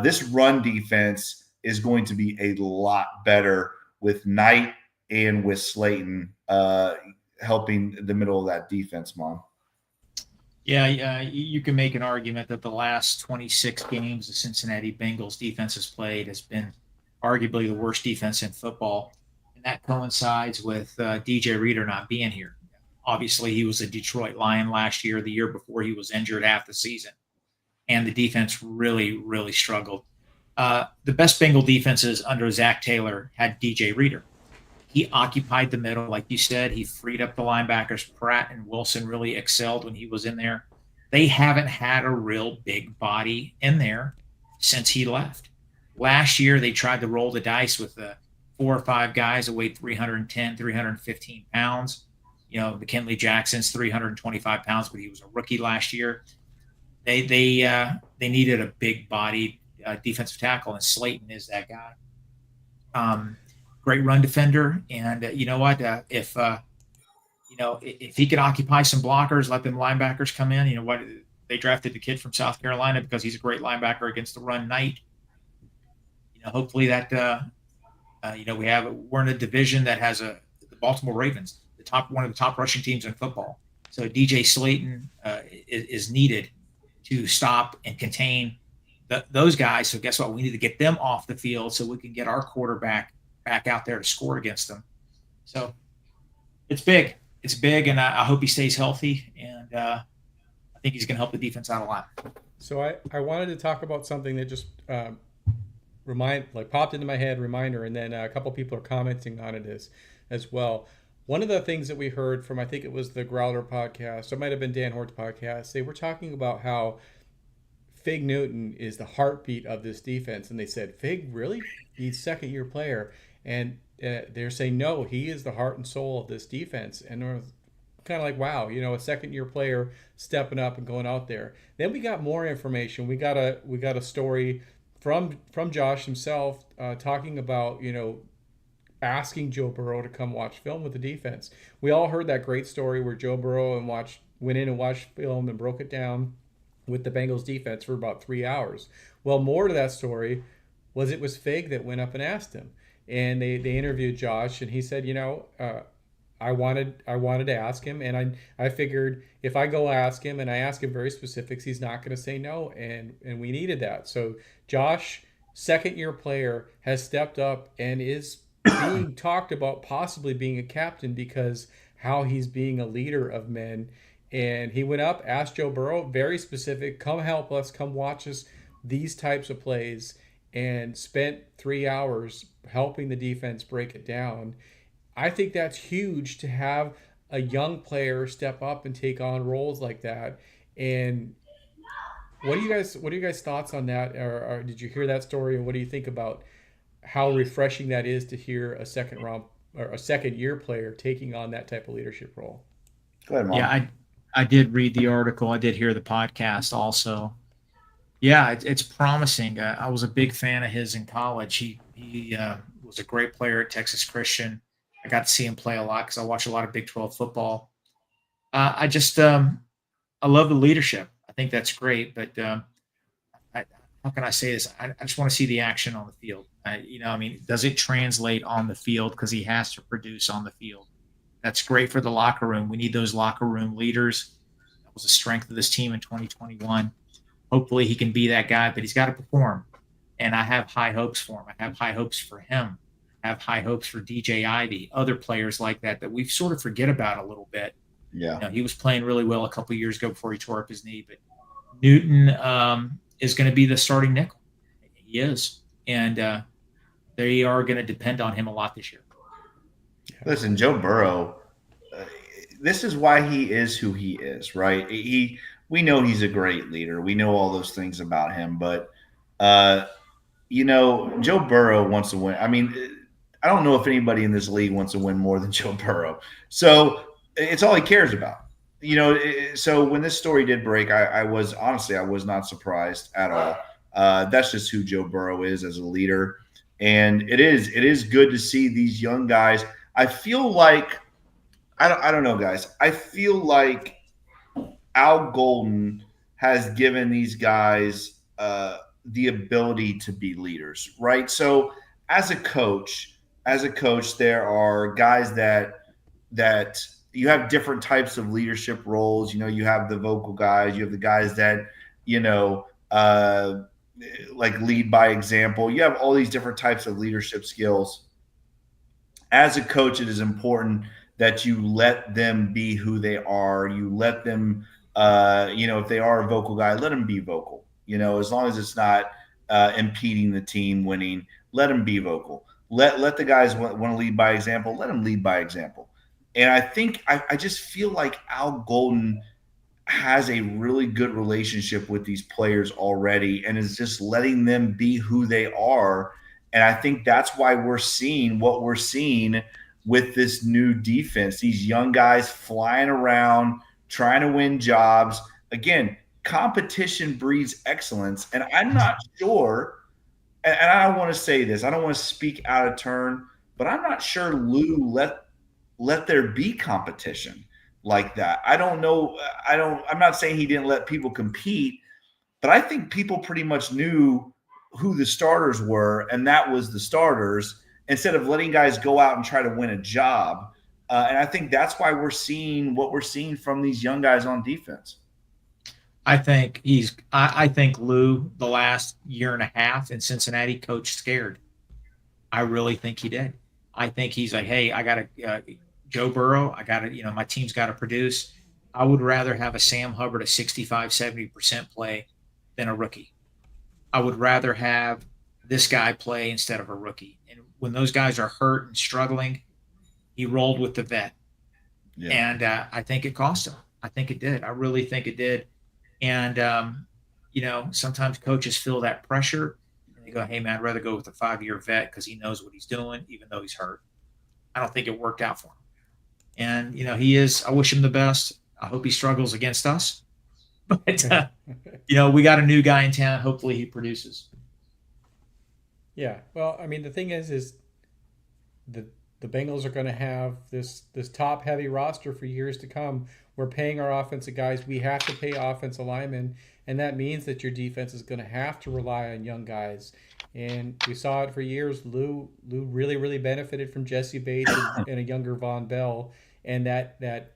This run defense is going to be a lot better with Knight and with Slayton helping the middle of that defense, Mom. Yeah, you can make an argument that the last 26 games the Cincinnati Bengals defense has played has been arguably the worst defense in football. And that coincides with DJ Reader not being here. Obviously, he was a Detroit Lion last year. The year before, he was injured half the season. And the defense really, really struggled. The best Bengal defenses under Zach Taylor had DJ Reader. He occupied the middle, like you said. He freed up the linebackers. Pratt and Wilson really excelled when he was in there. They haven't had a real big body in there since he left. Last year, they tried to roll the dice with the 4 or 5 guys that weighed 310, 315 pounds. McKinley Jackson's 325 pounds, but he was a rookie last year. They needed a big body defensive tackle, and Slayton is that guy. Great run defender, and you know what? If he could occupy some blockers, let them linebackers come in. You know what? They drafted the kid from South Carolina because he's a great linebacker against the run. Knight. Hopefully that we're in a division that has the Baltimore Ravens, one of the top rushing teams in football. So DJ Slayton is needed to stop and contain those guys. So guess what? We need to get them off the field so we can get our quarterback back out there to score against them. So it's big. It's big, and I hope he stays healthy, and I think he's going to help the defense out a lot. So I wanted to talk about something that just popped into my head, reminder, and then a couple people are commenting on it as well. One of the things that we heard from, I think it was the Growler podcast, or it might have been Dan Hort's podcast, they were talking about how Fig Newton is the heartbeat of this defense. And they said, Fig, really? He's second-year player. And they're saying, no, he is the heart and soul of this defense. And we're kind of like, wow, a second-year player stepping up and going out there. Then we got more information. We got a story from Josh himself talking about, asking Joe Burrow to come watch film with the defense. We all heard that great story where Joe Burrow went in and watched film and broke it down with the Bengals defense for about 3 hours. Well, more to that story was it was Fig that went up and asked him. And they interviewed Josh, and he said, I wanted to ask him, and I figured if I go ask him and I ask him very specifics, he's not going to say no, and we needed that. So Josh, second-year player, has stepped up and is being talked about possibly being a captain because how he's being a leader of men. And he went up, asked Joe Burrow, very specific, come help us, come watch us, these types of plays, and spent 3 hours helping the defense break it down. I think that's huge to have a young player step up and take on roles like that. And what are you guys thoughts on that? Or did you hear that story? And what do you think about how refreshing that is to hear a second round or a second year player taking on that type of leadership role? Go ahead, Yeah, Mom. I did read the article. I did hear the podcast also. Yeah, it's promising. I was a big fan of his in college. He was a great player at Texas Christian. I got to see him play a lot because I watch a lot of Big 12 football. I just I love the leadership. I think that's great. But how can I say this? I just want to see the action on the field. I mean, does it translate on the field? Because he has to produce on the field. That's great for the locker room. We need those locker room leaders. That was the strength of this team in 2021. Hopefully, he can be that guy, but he's got to perform. And I have high hopes for him. I have high hopes for him. I have high hopes for DJ Ivy, other players like that we sort of forget about a little bit. Yeah. He was playing really well a couple of years ago before he tore up his knee. But Newton is going to be the starting nickel. He is, and they are going to depend on him a lot this year. Listen, Joe Burrow, this is why he is who he is, right? We know he's a great leader. We know all those things about him, but Joe Burrow wants to win. I mean, I don't know if anybody in this league wants to win more than Joe Burrow. So it's all he cares about. So when this story did break, I was not surprised at all. That's just who Joe Burrow is as a leader, and it is good to see these young guys. I feel like I don't know, guys. I feel like Al Golden has given these guys the ability to be leaders, right? So as a coach, there are guys that you have different types of leadership roles. You have the vocal guys, you have the guys that you know like lead by example. You have all these different types of leadership skills. As a coach, it is important that you let them be who they are. You let them, if they are a vocal guy, let them be vocal. As long as it's not impeding the team winning, let them be vocal. Let the guys want to lead by example. Let them lead by example. And I think I just feel like Al Golden has a really good relationship with these players already and is just letting them be who they are. And I think that's why we're seeing what we're seeing with this new defense. These young guys flying around, trying to win jobs. Again, competition breeds excellence. And I'm not sure, and I don't want to say this, I don't want to speak out of turn, but I'm not sure Lou let there be competition like that. I don't know. I'm not saying he didn't let people compete, but I think people pretty much knew who the starters were, and that was the starters, instead of letting guys go out and try to win a job. And I think that's why we're seeing what we're seeing from these young guys on defense. I think I think Lou the last year and a half in Cincinnati coached scared. I really think he did. I think he's like, hey, I got to Joe Burrow. I got to, my team's got to produce. I would rather have a Sam Hubbard a 65, 70% play than a rookie. I would rather have this guy play instead of a rookie. And when those guys are hurt and struggling, he rolled with the vet. Yeah. And I think it cost him. I think it did. I really think it did. And, sometimes coaches feel that pressure and they go, hey, man, I'd rather go with a 5-year vet because he knows what he's doing, even though he's hurt. I don't think it worked out for him. And, he is, I wish him the best. I hope he struggles against us. But, we got a new guy in town. Hopefully he produces. Yeah. Well, I mean, the thing is the Bengals are going to have this top heavy roster for years to come. We're paying our offensive guys. We have to pay offensive linemen, and that means that your defense is going to have to rely on young guys. And we saw it for years. Lou really, really benefited from Jesse Bates and a younger Von Bell, and that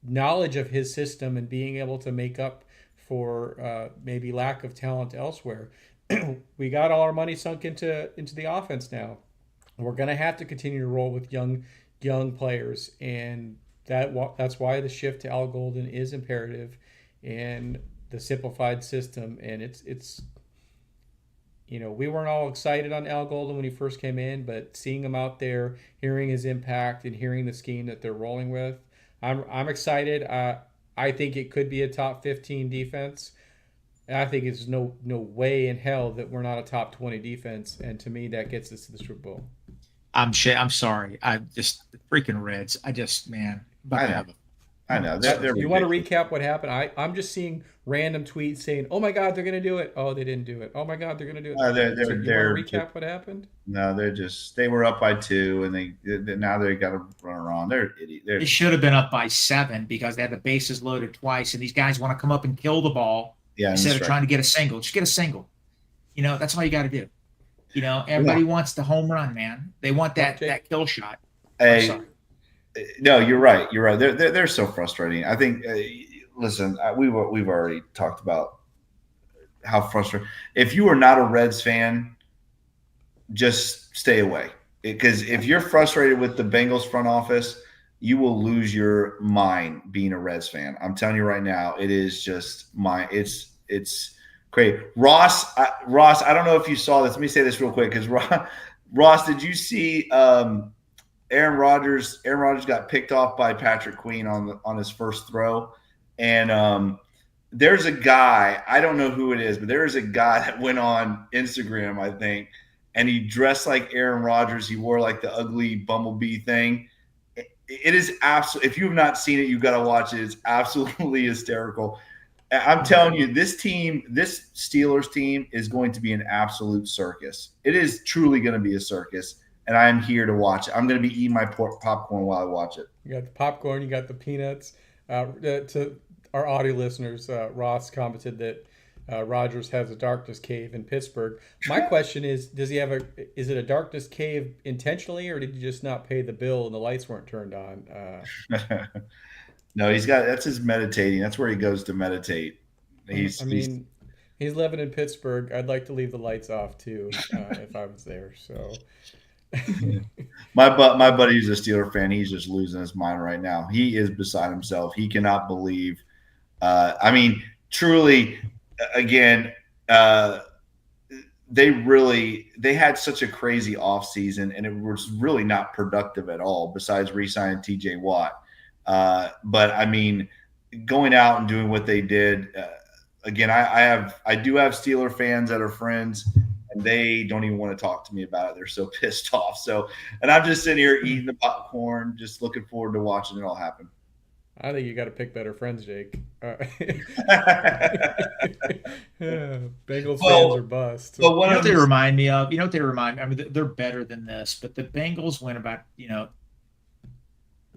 knowledge of his system and being able to make up for maybe lack of talent elsewhere. We got all our money sunk into the offense now. We're going to have to continue to roll with young players, and that's why the shift to Al Golden is imperative, and the simplified system. And it's we weren't all excited on Al Golden when he first came in, but seeing him out there, hearing his impact, and hearing the scheme that they're rolling with, I'm excited. I think it could be a top 15 defense. I think it's no way in hell that we're not a top 20 defense, and to me that gets us to the Super Bowl. I'm sorry. I just the freaking Reds. I just man. About I to know. have a I know. They're You want to ridiculous. recap what happened? I'm just seeing random tweets saying, "Oh my God, they're going to do it." Oh, they didn't do it. Oh my God, they're going to do it. They're So they're you want they're to just, recap what happened? no, they were up by 2, and now they got to run around. They're idiot. They should have been up by 7 because they had the bases loaded twice, and these guys want to come up and kill the ball Yeah, instead of that's trying to get a single. Just get a single. That's all you got to do. Everybody wants the home run, man. They want that kill shot. I'm right. sorry. No, you're right. You're right. They're so frustrating. I think. Listen, we've already talked about how frustrating. If you are not a Reds fan, just stay away. Because if you're frustrated with the Bengals front office, you will lose your mind being a Reds fan. I'm telling you right now, it is just it's great. Ross, I don't know if you saw this. Let me say this real quick because Ross, did you see Aaron Rodgers got picked off by Patrick Queen on his first throw, and there's a guy, I don't know who it is, but there is a guy that went on Instagram, I think, and he dressed like Aaron Rodgers. He wore like the ugly bumblebee thing. It is absolutely, if you have not seen it, you've got to watch it. It's absolutely hysterical. I'm telling you, this Steelers team is going to be an absolute circus. It is truly going to be a circus, and I am here to watch it. I'm going to be eating my popcorn while I watch it. You got the popcorn, you got the peanuts. To our audio listeners, Ross commented that Rogers has a darkness cave in Pittsburgh. My question is, is it a darkness cave intentionally, or did he just not pay the bill and the lights weren't turned on? No, that's his meditating. That's where he goes to meditate. He's living in Pittsburgh. I'd like to leave the lights off too, if I was there. So my buddy who's a Steeler fan, he's just losing his mind right now. He is beside himself. He cannot believe. Truly, again, they had such a crazy offseason, and it was really not productive at all. Besides re-signing T.J. Watt, but going out and doing what they did. Again, I do have Steeler fans that are friends, and they don't even want to talk to me about it. They're so pissed off. So, and I'm just sitting here eating the popcorn, just looking forward to watching it all happen. I think you got to pick better friends, Jake. Bengals fans are bust. But what they remind me of? You know what they remind me? I mean, they're better than this, but the Bengals went about,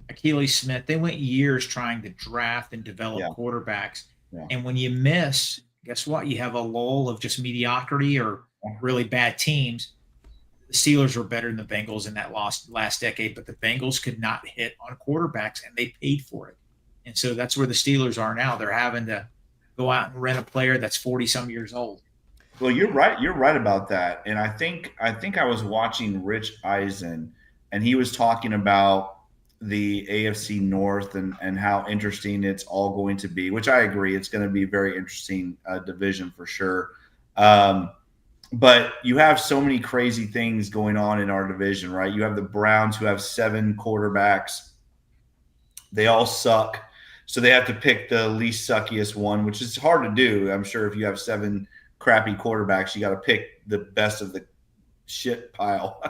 Achilles Smith. They went years trying to draft and develop quarterbacks. Yeah. And when you miss, guess what? You have a lull of just mediocrity or really bad teams. The Steelers were better than the Bengals in that last decade, but the Bengals could not hit on quarterbacks, and they paid for it. And so that's where the Steelers are now. They're having to go out and rent a player that's 40-some years old. Well, you're right. You're right about that. And I think I was watching Rich Eisen, and he was talking about the AFC North and how interesting it's all going to be, which I agree. It's going to be a very interesting division for sure. But you have so many crazy things going on in our division, right? You have the Browns who have 7 quarterbacks. They all suck. So they have to pick the least suckiest one, which is hard to do. I'm sure if you have 7 crappy quarterbacks, you got to pick the best of the shit pile.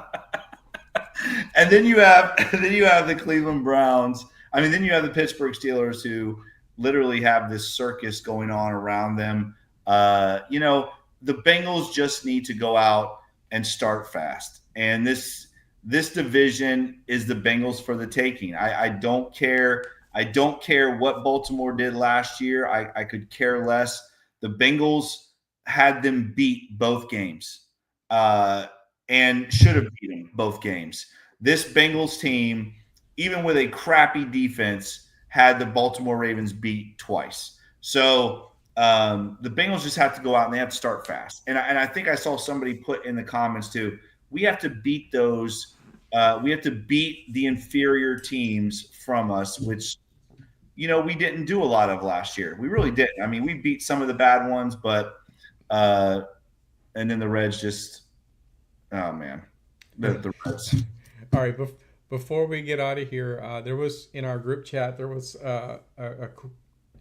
And then you have the Cleveland Browns. Then you have the Pittsburgh Steelers who literally have this circus going on around them. The Bengals just need to go out and start fast. And this division is the Bengals for the taking. I don't care. I don't care what Baltimore did last year. I could care less. The Bengals had them beat both games and should have beaten both games. This Bengals team, even with a crappy defense, had the Baltimore Ravens beat twice. So the Bengals just have to go out and they have to start fast. And I think I saw somebody put in the comments too, we have to beat those We have to beat the inferior teams from us, which we didn't do a lot of last year. We really didn't. I mean, we beat some of the bad ones, but and then the Reds just, oh man, the Reds. All right, before we get out of here, there was in our group chat there was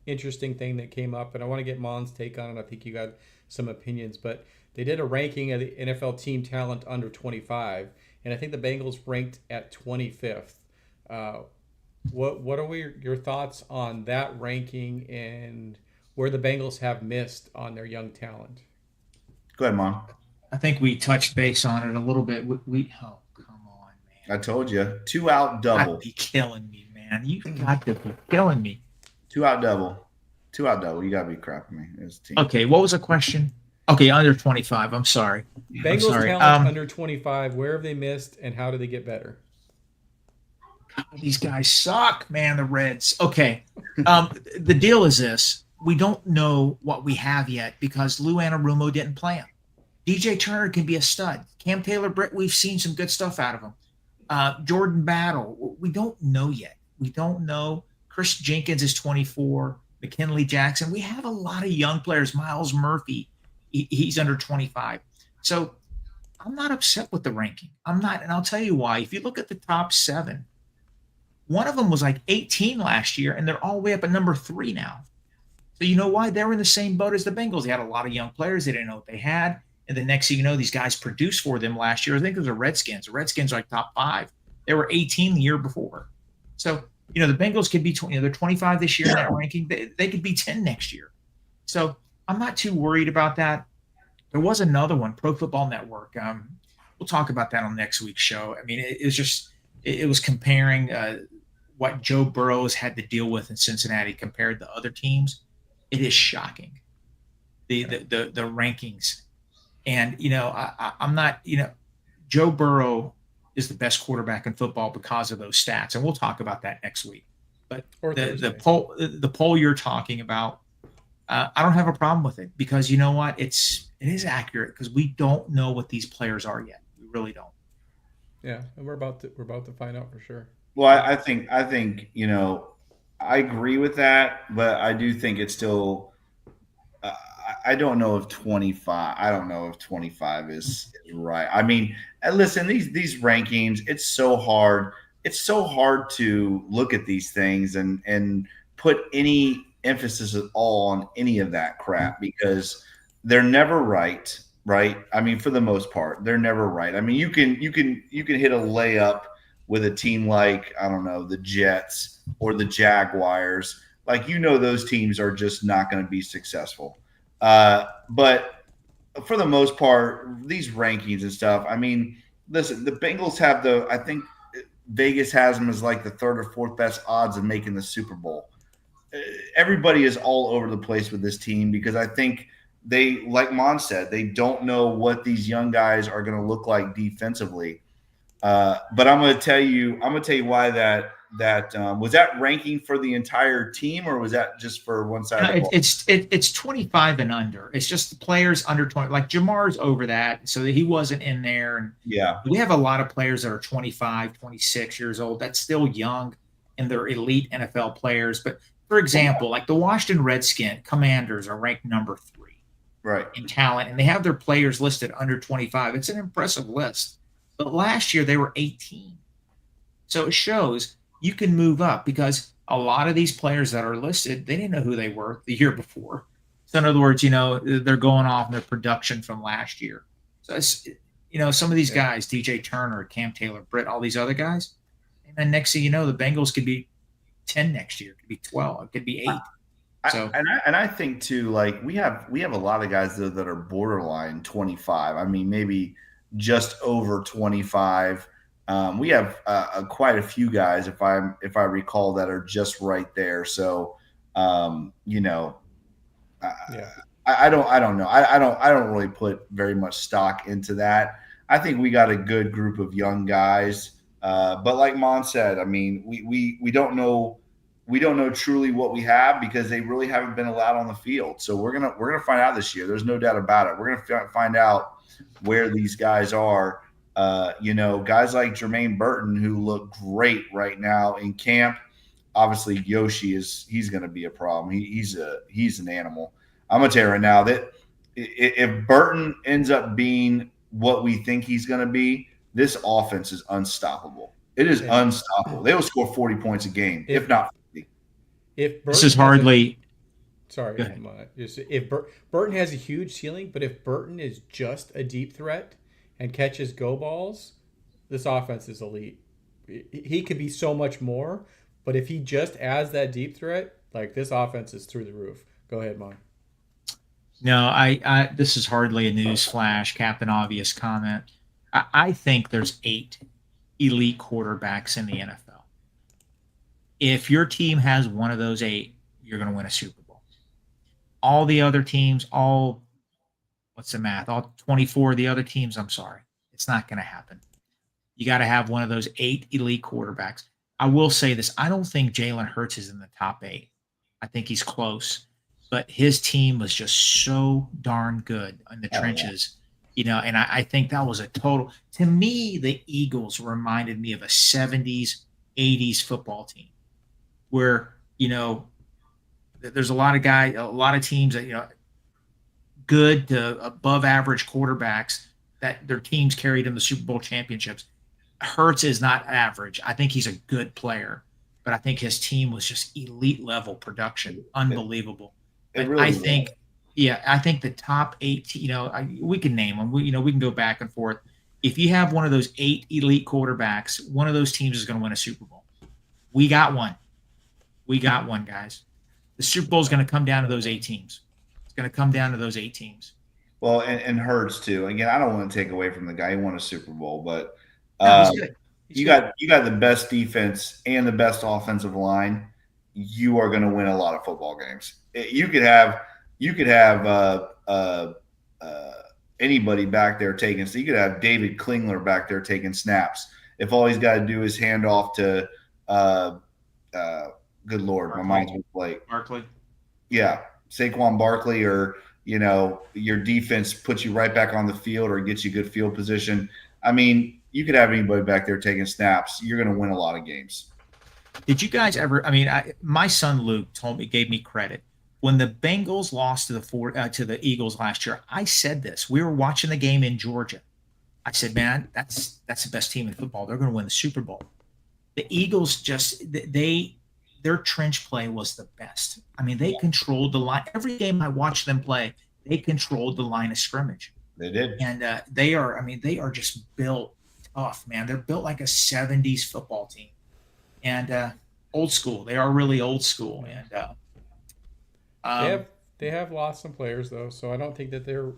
interesting thing that came up, and I want to get Mon's take on it. I think you got some opinions, but they did a ranking of the NFL team talent under 25, and I think the Bengals ranked at 25th. What are your thoughts on that ranking and where the Bengals have missed on their young talent? Go ahead, Mon. I think we touched base on it a little bit. Oh, come on, man. I told you, 2 out double. You got to be killing me, man. You got to be killing me. 2 out double. 2 out double. You got to be crapping me. Okay, what was the question? Okay, under 25. I'm sorry. Bengals talent under 25. Where have they missed, and how do they get better? These guys suck, man. The Reds. Okay, the deal is this: we don't know what we have yet because Lou Anarumo didn't play him. DJ Turner can be a stud. Cam Taylor-Britt, we've seen some good stuff out of him. Jordan Battle, we don't know yet. We don't know. Chris Jenkins is 24. McKinley Jackson. We have a lot of young players. Miles Murphy, he's under 25. So I'm not upset with the ranking. I'm not, and I'll tell you why. If you look at the top 7, one of them was like 18 last year, and they're all the way up at number 3 now. So you know why? They're in the same boat as the Bengals. They had a lot of young players. They didn't know what they had. And the next thing you know, these guys produced for them last year. I think it was the Redskins. The Redskins are like top 5. They were 18 the year before. So, the Bengals could be 20. They're 25 this year in that ranking. They could be 10 next year. So I'm not too worried about that. There was another one, Pro Football Network. We'll talk about that on next week's show. I mean, it was comparing what Joe Burrow has had to deal with in Cincinnati compared to other teams. It is shocking. The rankings. And, I'm not, Joe Burrow is the best quarterback in football because of those stats. And we'll talk about that next week. But the poll you're talking about, I don't have a problem with it because you know what? It is accurate because we don't know what these players are yet. We really don't. Yeah. And we're about to find out for sure. Well, I think, I agree with that, but I do think it's still, I don't know if 25. I don't know if 25 is right. I mean, listen, these rankings. It's so hard. It's so hard to look at these things and put any emphasis at all on any of that crap because they're never right. Right? I mean, for the most part, they're never right. I mean, you can hit a layup with a team like I don't know the Jets or the Jaguars. Like those teams are just not going to be successful. But for the most part, these rankings and stuff, I mean, listen, the Bengals have I think Vegas has them as like the 3rd or 4th best odds of making the Super Bowl. Everybody is all over the place with this team because I think they, like Mon said, they don't know what these young guys are going to look like defensively. But I'm going to tell you why that was that ranking for the entire team or was that just for one side of the ball? It's 25 and under. It's just the players under 20. Like Jamar's over that, so that he wasn't in there. And yeah, we have a lot of players that are 25, 26 years old. That's still young, and they're elite NFL players. But for example, like the Washington Redskins Commanders are ranked number 3, right, in talent, and they have their players listed under 25. It's an impressive list. But last year they were 18, so it shows you can move up because a lot of these players that are listed, they didn't know who they were the year before. So in other words, they're going off their production from last year. So it's, some of these guys, DJ Turner, Cam Taylor-Britt, all these other guys, and then next thing you know, the Bengals could be 10 next year, it could be 12, it could be 8. I think too, like we have a lot of guys that are borderline 25. I mean, maybe just over 25. We have quite a few guys, if I recall, that are just right there. So, I don't know. I don't really put very much stock into that. I think we got a good group of young guys, but like Mon said, I mean, we don't know truly what we have because they really haven't been allowed on the field. So we're gonna find out this year. There's no doubt about it. We're gonna find out where these guys are. Guys like Jermaine Burton who look great right now in camp. Obviously, Yoshi he's going to be a problem. He's an animal. I'm going to tell you right now that if Burton ends up being what we think he's going to be, this offense is unstoppable. It is unstoppable. They will score 40 points a game, if not 50. If Burton This is hardly. Sorry, if Burton has a huge ceiling, but if Burton is just a deep threat and catches go balls, this offense is elite. He could be so much more, but if he just adds that deep threat, like this offense is through the roof. Go ahead, Mon. No, this is hardly a news flash, Captain Obvious comment. I think there's 8 elite quarterbacks in the NFL. If your team has one of those 8, you're going to win a Super Bowl. All the other teams, what's the math? All 24 of the other teams, I'm sorry. It's not going to happen. You got to have one of those 8 elite quarterbacks. I will say this. I don't think Jalen Hurts is in the top 8. I think he's close. But his team was just so darn good in the trenches. And I think that was a total – to me, the Eagles reminded me of a 70s, 80s football team where, there's a lot of teams that, good to above average quarterbacks that their teams carried in the Super Bowl championships. Hurts is not average. I think he's a good player, but I think his team was just elite level production. Unbelievable. Really I think the top 8, we can name them. We can go back and forth. If you have one of those 8 elite quarterbacks, one of those teams is going to win a Super Bowl. We got one. Guys. The Super Bowl is going to come down to those 8 teams. It's going to come down to those 8 teams. Well, and Hurts too. Again, I don't want to take away from the guy who won a Super Bowl, but He's good. You got the best defense and the best offensive line. You are going to win a lot of football games. You could have anybody back there taking. So you could have David Klingler back there taking snaps. If all he's got to do is hand off to, good Lord, Barkley. my mind's with Blake. Barkley. Yeah, Saquon Barkley, or your defense puts you right back on the field or gets you good field position. I mean, you could have anybody back there taking snaps. You're going to win a lot of games. Did you guys ever? I mean, my son Luke gave me credit when the Bengals lost to the Eagles last year. I said this. We were watching the game in Georgia. I said, man, that's the best team in football. They're going to win the Super Bowl. The Eagles their trench play was the best. I mean, they controlled the line. Every game I watched them play, they controlled the line of scrimmage. They did, and they are just built tough, man. They're built like a 70s football team. And old school. They are really old school. And they have lost some players though, so I don't think that they're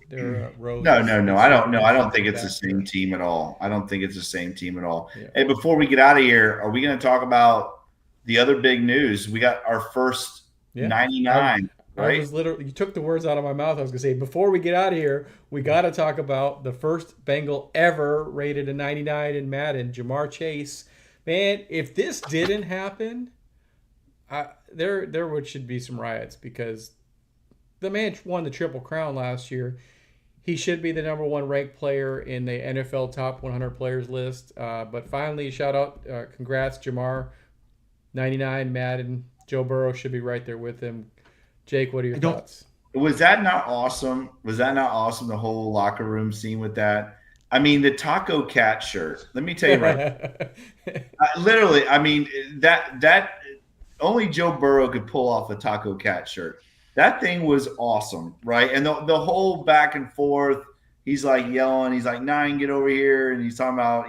road. No. I don't think it's the same team at all. Yeah. Hey, before we get out of here, are we going to talk about the other big news? We got our first 99. Right? I was literally, you took the words out of my mouth. I was going to say, before we get out of here, we got to talk about the first Bengal ever rated a 99 in Madden, Shamar Chase. Man, if this didn't happen, there should be some riots, because the man won the Triple Crown last year. He should be the number 1 ranked player in the NFL top 100 players list. But finally, shout out, congrats, Shamar. 99 Madden. Joe Burrow should be right there with him. Jake, what are your thoughts? Was that not awesome? The whole locker room scene with that? I mean, the Taco Cat shirt. Let me tell you right. Literally, I mean, that only Joe Burrow could pull off a Taco Cat shirt. That thing was awesome, right? And the whole back and forth, he's like yelling, he's like, 9, get over here. And he's talking about,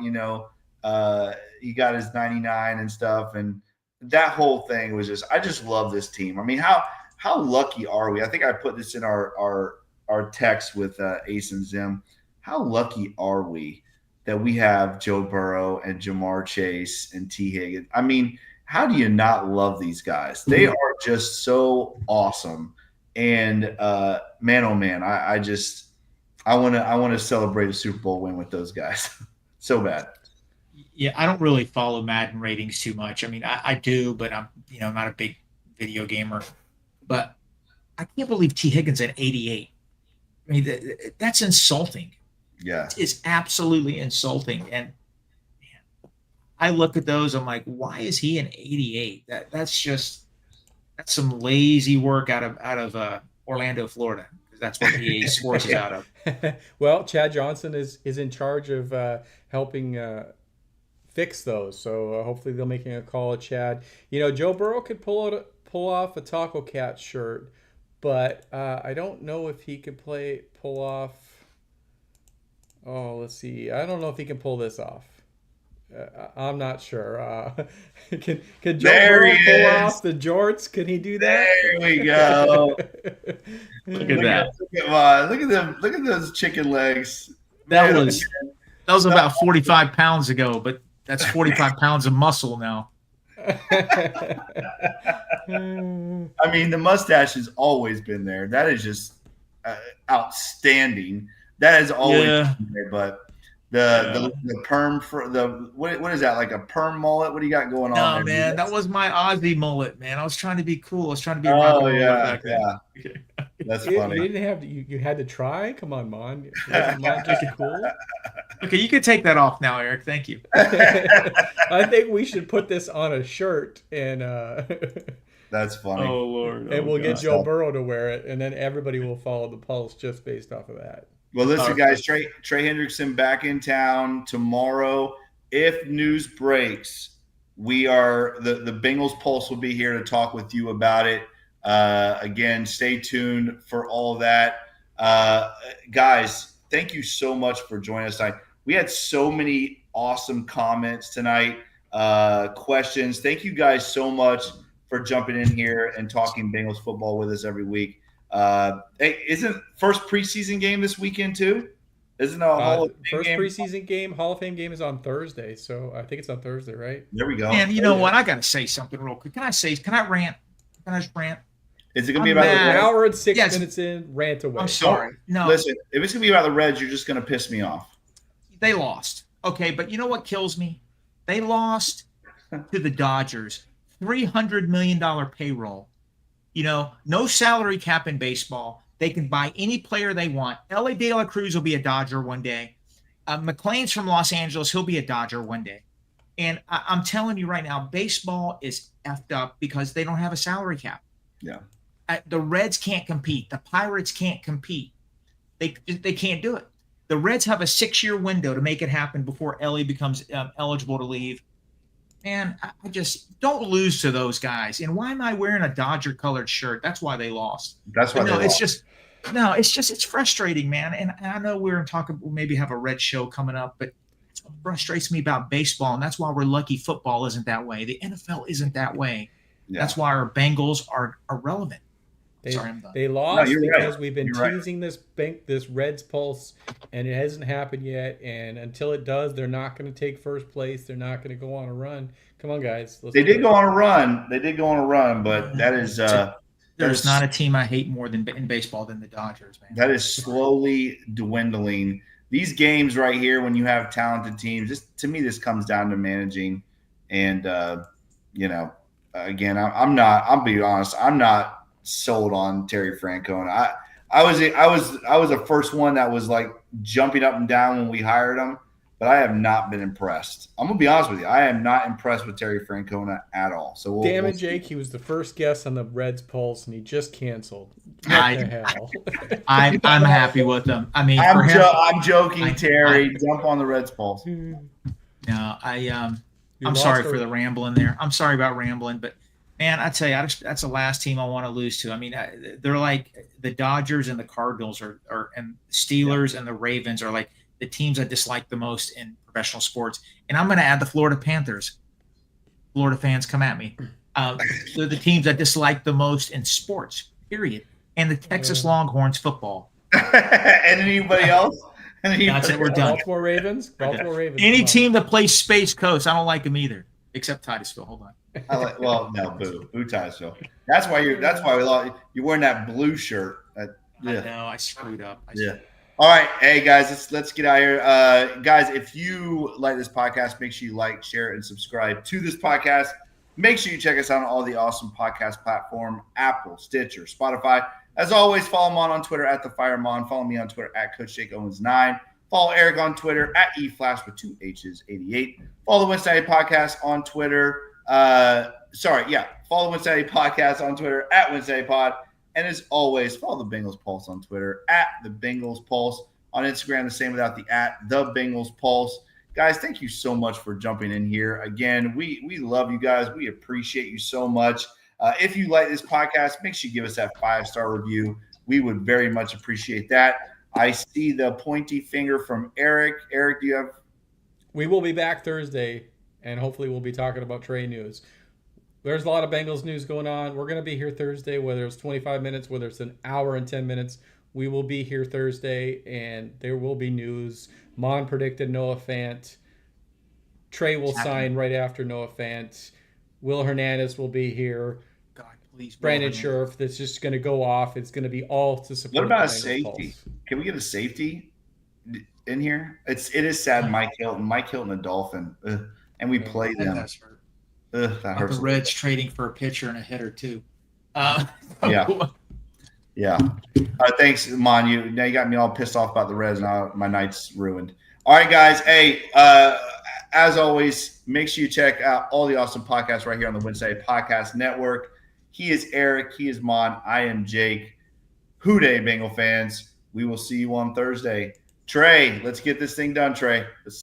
he got his 99 and stuff. And that whole thing was I just love this team. I mean, how lucky are we? I think I put this in our text with Ace and Zim. How lucky are we that we have Joe Burrow and Shamar Chase and T. Higgins? I mean, how do you not love these guys? They are just so awesome. And man, oh man, I want to celebrate a Super Bowl win with those guys so bad. Yeah, I don't really follow Madden ratings too much. I mean, I do, but I'm not a big video gamer. But I can't believe T. Higgins at 88. I mean, that's insulting. Yeah. It's absolutely insulting. And man, I look at those, I'm like, why is he an 88? That's some lazy work out of Orlando, Florida, because that's what EA Sports is out of. Well, Chad Johnson is in charge of helping fix those. So hopefully they'll making a call at Chad. Joe Burrow could pull off a Taco Cat shirt, but I don't know if he could pull off. Oh, let's see. I don't know if he can pull this off. I'm not sure. Can Joe Burrow pull off the jorts? Can he do that? There we go. Look at that. Look at them. Look at those chicken legs. That was about 45 pounds ago, but that's 45 pounds of muscle now. I mean, the mustache has always been there. That is just outstanding. That has always been there, but the perm for the what is that, like a perm mullet? What do you got going on there? Man, that was my Aussie mullet, man. I was trying to be cool. I was trying to be back then. That's funny. You didn't have to. You had to try. Come on, Mon. Wasn't Mon just cool? Okay, you can take that off now, Eric. Thank you. I think we should put this on a shirt and. That's funny. Oh Lord! And we'll get Joe Burrow to wear it, and then everybody will follow the Pulse just based off of that. Well, listen, guys, Trey Hendrickson back in town tomorrow. If news breaks, we are the Bengals Pulse will be here to talk with you about it. Again, stay tuned for all of that. Guys, thank you so much for joining us tonight. We had so many awesome comments tonight, questions. Thank you guys so much for jumping in here and talking Bengals football with us every week. Hey, isn't first preseason game this weekend too? Isn't a Hall of Fame first game? preseason game? Hall of Fame game is on Thursday, so I think it's on Thursday, right? There we go. Man, you know what? I got to say something real quick. Can I rant? Can I just rant? Is it going to be about an the Reds? hour and 6 minutes in? Rant away. I'm sorry. No, listen. If it's going to be about the Reds, you're just going to piss me off. They lost. Okay, but you know what kills me? They lost to the Dodgers. $300 million payroll. No salary cap in baseball. They can buy any player they want. L.A. De La Cruz will be a Dodger one day. McLean's from Los Angeles. He'll be a Dodger one day. And I'm telling you right now, baseball is effed up because they don't have a salary cap. Yeah. The Reds can't compete. The Pirates can't compete. They can't do it. The Reds have a 6-year window to make it happen before Ellie becomes eligible to leave. Man, I just don't lose to those guys. And why am I wearing a Dodger colored shirt? That's why they lost. That's why they lost. It's frustrating, man. And I know we'll maybe have a Red show coming up, but that's what frustrates me about baseball. And that's why we're lucky football isn't that way. The NFL isn't that way. Yeah. That's why our Bengals are relevant. They lost because right. we've been teasing this Reds Pulse, and it hasn't happened yet. And until it does, they're not going to take first place. They're not going to go on a run. Come on, guys. They did go on a run, but that is there's not a team I hate more than in baseball than the Dodgers, man. That is slowly dwindling. These games right here, when you have talented teams, to me, this comes down to managing. And again, I'll be honest, I'm not sold on Terry Francona. I was the first one that was like jumping up and down when we hired him, but I have not been impressed. I'm gonna be honest with you. I am not impressed with Terry Francona at all. So damn it, Jake. He was the first guest on the Reds Pulse, and he just canceled. What the hell? I'm happy with him. I mean, I'm joking, Terry. Jump on the Reds Pulse. No, I'm sorry for the rambling there. I'm sorry about rambling, but man, I tell you, that's the last team I want to lose to. I mean, they're like the Dodgers and the Cardinals and Steelers and the Ravens are like the teams I dislike the most in professional sports. And I'm going to add the Florida Panthers. Florida fans, come at me. They're the teams I dislike the most in sports, period. And the Texas Longhorns football. And anybody else? That's it. We're done. Baltimore Ravens. Any team that plays Space Coast, I don't like them either, except Titusville. Hold on. Boo Titusville. That's why we lost. You're wearing that blue shirt. I know. I screwed up. All right, hey guys, let's get out of here. Guys, if you like this podcast, make sure you like, share, and subscribe to this podcast. Make sure you check us out on all the awesome podcast platform: Apple, Stitcher, Spotify. As always, follow Mon on Twitter @TheFireMon. Follow me on Twitter @CoachJakeOwens9. Follow Eric on Twitter at eFlash with 2 H's 88. Follow the Cincinnati Podcast on Twitter. Follow the Cincinnati Podcast on Twitter at Cincinnati Pod. And as always, follow the Bengals Pulse on Twitter at the Bengals Pulse. On Instagram, the same without the at the Bengals Pulse. Guys, thank you so much for jumping in here. Again, we love you guys. We appreciate you so much. If you like this podcast, make sure you give us that 5-star review. We would very much appreciate that. I see the pointy finger from Eric. Eric, do you have? We will be back Thursday, and hopefully we'll be talking about Trey news. There's a lot of Bengals news going on. We're going to be here Thursday, whether it's 25 minutes, whether it's an hour and 10 minutes. We will be here Thursday, and there will be news. Mon predicted Noah Fant. Trey will sign right after Noah Fant. Will Hernandez will be here. God, please. Brandon Scherf, that's just going to go off. It's going to be all to support. What about a safety? Can we get a safety in here? It is sad. Mike Hilton, a Dolphin, and we played them. That's hurt. That hurts. The Reds trading for a pitcher and a hitter too. Yeah. Thanks, Mon. You got me all pissed off about the Reds. Now my night's ruined. All right, guys. Hey, as always, make sure you check out all the awesome podcasts right here on the Wednesday Podcast Network. He is Eric. He is Mon. I am Jake. Hooday, Bengal fans. We will see you on Thursday. Trey, let's get this thing done, Trey. Let's